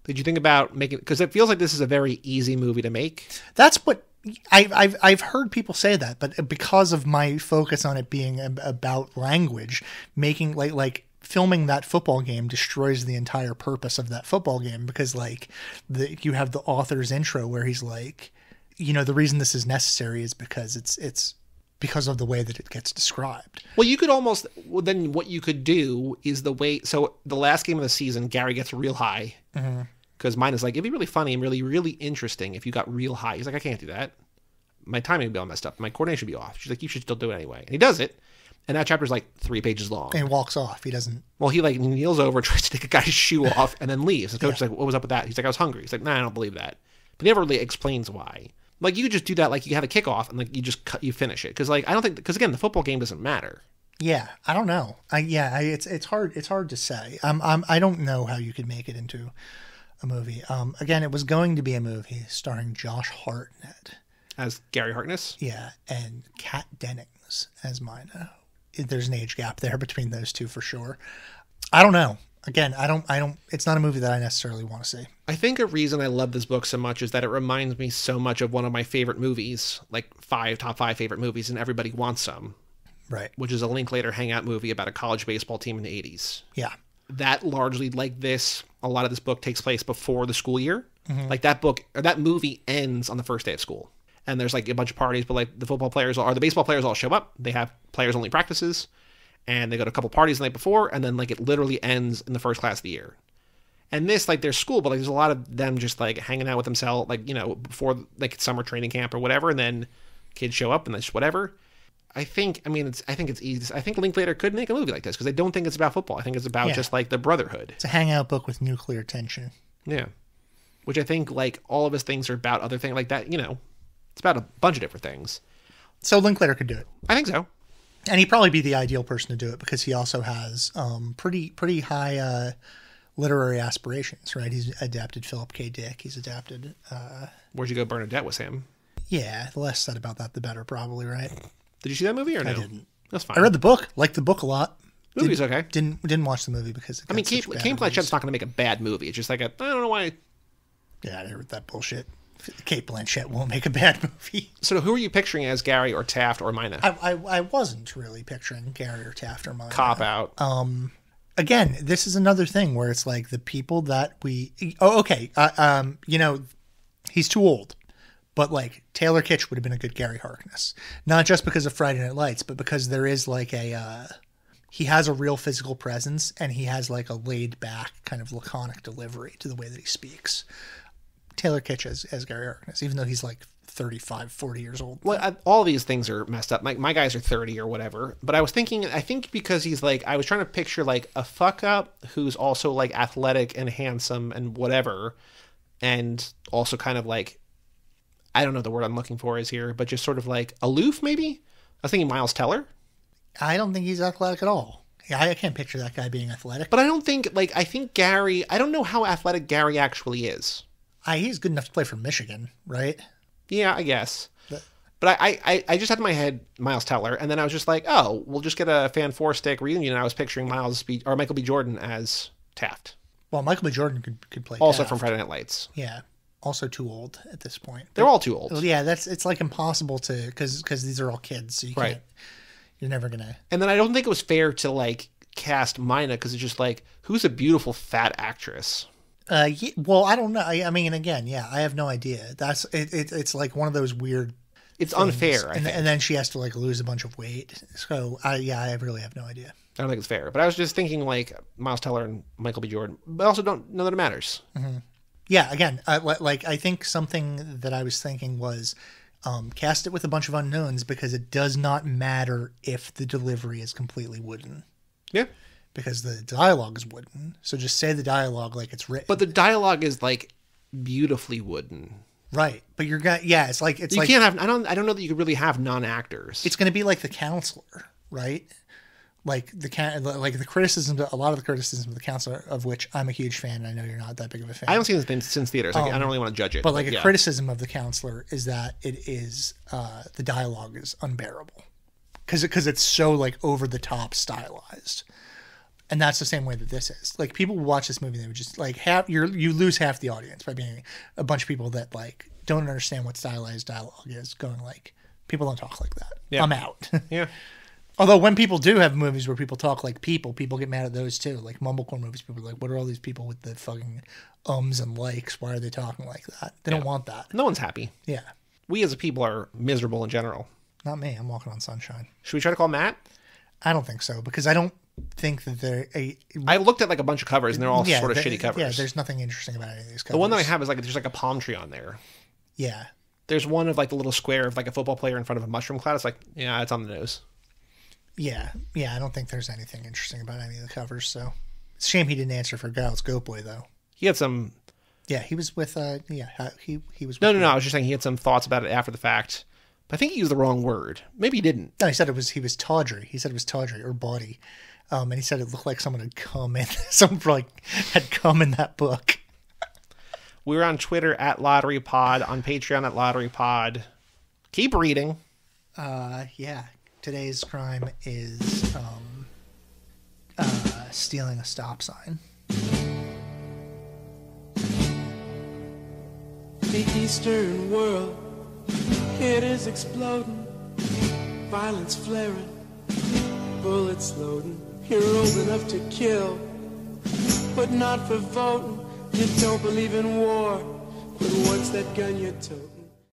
Speaker 1: Did you think about making? Because it feels like this is a very easy movie to make.
Speaker 2: That's what. I've heard people say that, but because of my focus on it being about language, making like filming that football game destroys the entire purpose of that football game, because like you have the author's intro where he's like, you know, the reason this is necessary is because it's because of the way that it gets described.
Speaker 1: Well, you could almost then what you could do is the way. So the last game of the season, Gary gets real high. Mm-hmm. Because mine is like, it'd be really funny and really, really interesting if you got real high. He's like, I can't do that. My timing would be all messed up. My coordination would be off. She's like, you should still do it anyway. And he does it. And that chapter's like 3 pages long.
Speaker 2: And he walks off. He doesn't.
Speaker 1: Well, he like kneels over, tries to take a guy's shoe off, and then leaves. The coach is like, what was up with that? He's like, I was hungry. He's like, nah, I don't believe that. But he never really explains why. Like, you could just do that. Like, you have a kickoff and like you finish it. Because like, I don't think, because again, the football game doesn't matter.
Speaker 2: Yeah, I don't know. It's hard to say. I don't know how you could make it into a movie. Again, it was going to be a movie starring Josh Hartnett
Speaker 1: as Gary Harkness.
Speaker 2: Yeah, and Kat Dennings as Myna. There's an age gap there between those two for sure. I don't know. Again, I don't. It's not a movie that I necessarily want to see.
Speaker 1: I think a reason I love this book so much is that it reminds me so much of one of my favorite movies, like top five favorite movies, and Everybody Wants Some.
Speaker 2: Right.
Speaker 1: Which is a Linklater hangout movie about a college baseball team in the 80s.
Speaker 2: Yeah.
Speaker 1: That largely, like this, a lot of this book takes place before the school year.
Speaker 2: Mm-hmm.
Speaker 1: Like that book, or that movie ends on the first day of school. And there's like a bunch of parties, but like the baseball players all show up. They have players only practices, and they go to a couple parties the night before, and then like it literally ends in the first class of the year. And this, like, there's school, but like there's a lot of them just like hanging out with themselves, like, you know, before like summer training camp or whatever, and then kids show up and that's whatever. I think it's easy. I think Linklater could make a movie like this because I don't think it's about football. I think it's about just like the brotherhood.
Speaker 2: It's a hangout book with nuclear tension.
Speaker 1: Yeah. Which I think like all of his things are about other things like that, you know, it's about a bunch of different things.
Speaker 2: So Linklater could do it.
Speaker 1: I think so.
Speaker 2: And he'd probably be the ideal person to do it because he also has pretty high literary aspirations, right? He's adapted Philip K. Dick. He's adapted...
Speaker 1: Where'd You Go, Bernadette was him.
Speaker 2: Yeah, the less said about that, the better, probably, right?
Speaker 1: Did you see that movie or no?
Speaker 2: I didn't.
Speaker 1: That's fine.
Speaker 2: I read the book. Liked the book a lot.
Speaker 1: The movie's okay.
Speaker 2: Didn't watch the movie because it got
Speaker 1: Kate Blanchett's not going to make a bad movie. It's just like I don't know why.
Speaker 2: Yeah, I heard that bullshit. Kate Blanchett won't make a bad movie.
Speaker 1: So who are you picturing as Gary or Taft or Myna?
Speaker 2: I wasn't really picturing Gary or Taft or Myna.
Speaker 1: Cop out.
Speaker 2: Again, this is another thing where it's like the people that we. Oh, okay. You know, he's too old. But, like, Taylor Kitsch would have been a good Gary Harkness. Not just because of Friday Night Lights, but because there is, like, he has a real physical presence, and he has, like, a laid-back, kind of laconic delivery to the way that he speaks. Taylor Kitsch as Gary Harkness, even though he's, like, 35, 40 years old.
Speaker 1: Well, all these things are messed up. My guys are 30 or whatever. But I think because he's, like, I was trying to picture, like, a fuck-up who's also, like, athletic and handsome and whatever, and also kind of, like... I don't know the word I'm looking for is here, but just sort of like aloof, maybe? I was thinking Miles Teller.
Speaker 2: I don't think he's athletic at all. I can't picture that guy being athletic.
Speaker 1: But I don't think, like, I think Gary, I don't know how athletic Gary actually is.
Speaker 2: He's good enough to play for Michigan, right?
Speaker 1: Yeah, I guess. But I just had in my head Miles Teller, and then I was just like, oh, we'll just get a Fan Four Stick reunion, and I was picturing Michael B. Jordan as Taft.
Speaker 2: Well, Michael B. Jordan could play
Speaker 1: also
Speaker 2: Taft.
Speaker 1: From Friday Night Lights.
Speaker 2: Yeah. Also too old at this point.
Speaker 1: They're all too old.
Speaker 2: Yeah, it's like impossible to because these are all kids, so you can't. You're never gonna.
Speaker 1: And then I don't think it was fair to like cast Myna because it's just like who's a beautiful fat actress.
Speaker 2: Yeah, well, I don't know. I mean, again, yeah, I have no idea. That's it's like one of those weird.
Speaker 1: It's
Speaker 2: things.
Speaker 1: Unfair, I think.
Speaker 2: And then she has to like lose a bunch of weight. So I really have no idea.
Speaker 1: I don't think it's fair, but I was just thinking like Miles Teller and Michael B. Jordan, but I also don't know that it matters.
Speaker 2: Mm-hmm. Yeah, again, like I think something that I was thinking was cast it with a bunch of unknowns because it does not matter if the delivery is completely wooden.
Speaker 1: Yeah.
Speaker 2: Because the dialogue is wooden. So just say the dialogue like it's written.
Speaker 1: But the dialogue is like beautifully wooden.
Speaker 2: Right. But you're going yeah, it's like
Speaker 1: You can't have. I don't know that you could really have non-actors.
Speaker 2: it's going to be like The Counselor, right? Like the criticism, a lot of the criticism of The Counselor, of which I'm a huge fan, and I know you're not that big of a fan.
Speaker 1: I haven't seen this since theaters. I don't really want to judge it.
Speaker 2: But like a criticism of The Counselor is that it is the dialogue is unbearable because it's so like over the top stylized, and that's the same way that this is. Like people would watch this movie, they would just like you lose half the audience by being a bunch of people that like don't understand what stylized dialogue is, going like people don't talk like that. Yeah. I'm out.
Speaker 1: Yeah.
Speaker 2: Although when people do have movies where people talk like people get mad at those too. Like mumblecore movies, people are like, what are all these people with the fucking ums and likes? Why are they talking like that? They don't want that.
Speaker 1: No one's happy.
Speaker 2: Yeah.
Speaker 1: We as a people are miserable in general.
Speaker 2: Not me. I'm walking on sunshine.
Speaker 1: Should we try to call Matt?
Speaker 2: I don't think so, because I don't think that they're
Speaker 1: I looked at like a bunch of covers and they're all sort of shitty covers.
Speaker 2: Yeah, there's nothing interesting about any of these covers.
Speaker 1: The one that I have is like there's like a palm tree on there.
Speaker 2: Yeah.
Speaker 1: There's one of like the little square of like a football player in front of a mushroom cloud. It's like, yeah, it's on the nose.
Speaker 2: Yeah, I don't think there's anything interesting about any of the covers, so it's a shame he didn't answer for Gal's Goat Boy, though.
Speaker 1: He had some...
Speaker 2: Yeah, he was with, he was with...
Speaker 1: No, I was just saying he had some thoughts about it after the fact, but I think he used the wrong word. Maybe he didn't.
Speaker 2: No, he said he was tawdry. He said it was tawdry, or bawdy, and he said it looked like someone had come in, someone like had come in that book.
Speaker 1: We're on Twitter at LotteryPod, on Patreon at LotteryPod. Keep reading.
Speaker 2: Yeah. Today's crime is stealing a stop sign.
Speaker 3: The Eastern world, it is exploding, violence flaring, bullets loading. You're old enough to kill, but not for voting. You don't believe in war, but what's that gun you tote?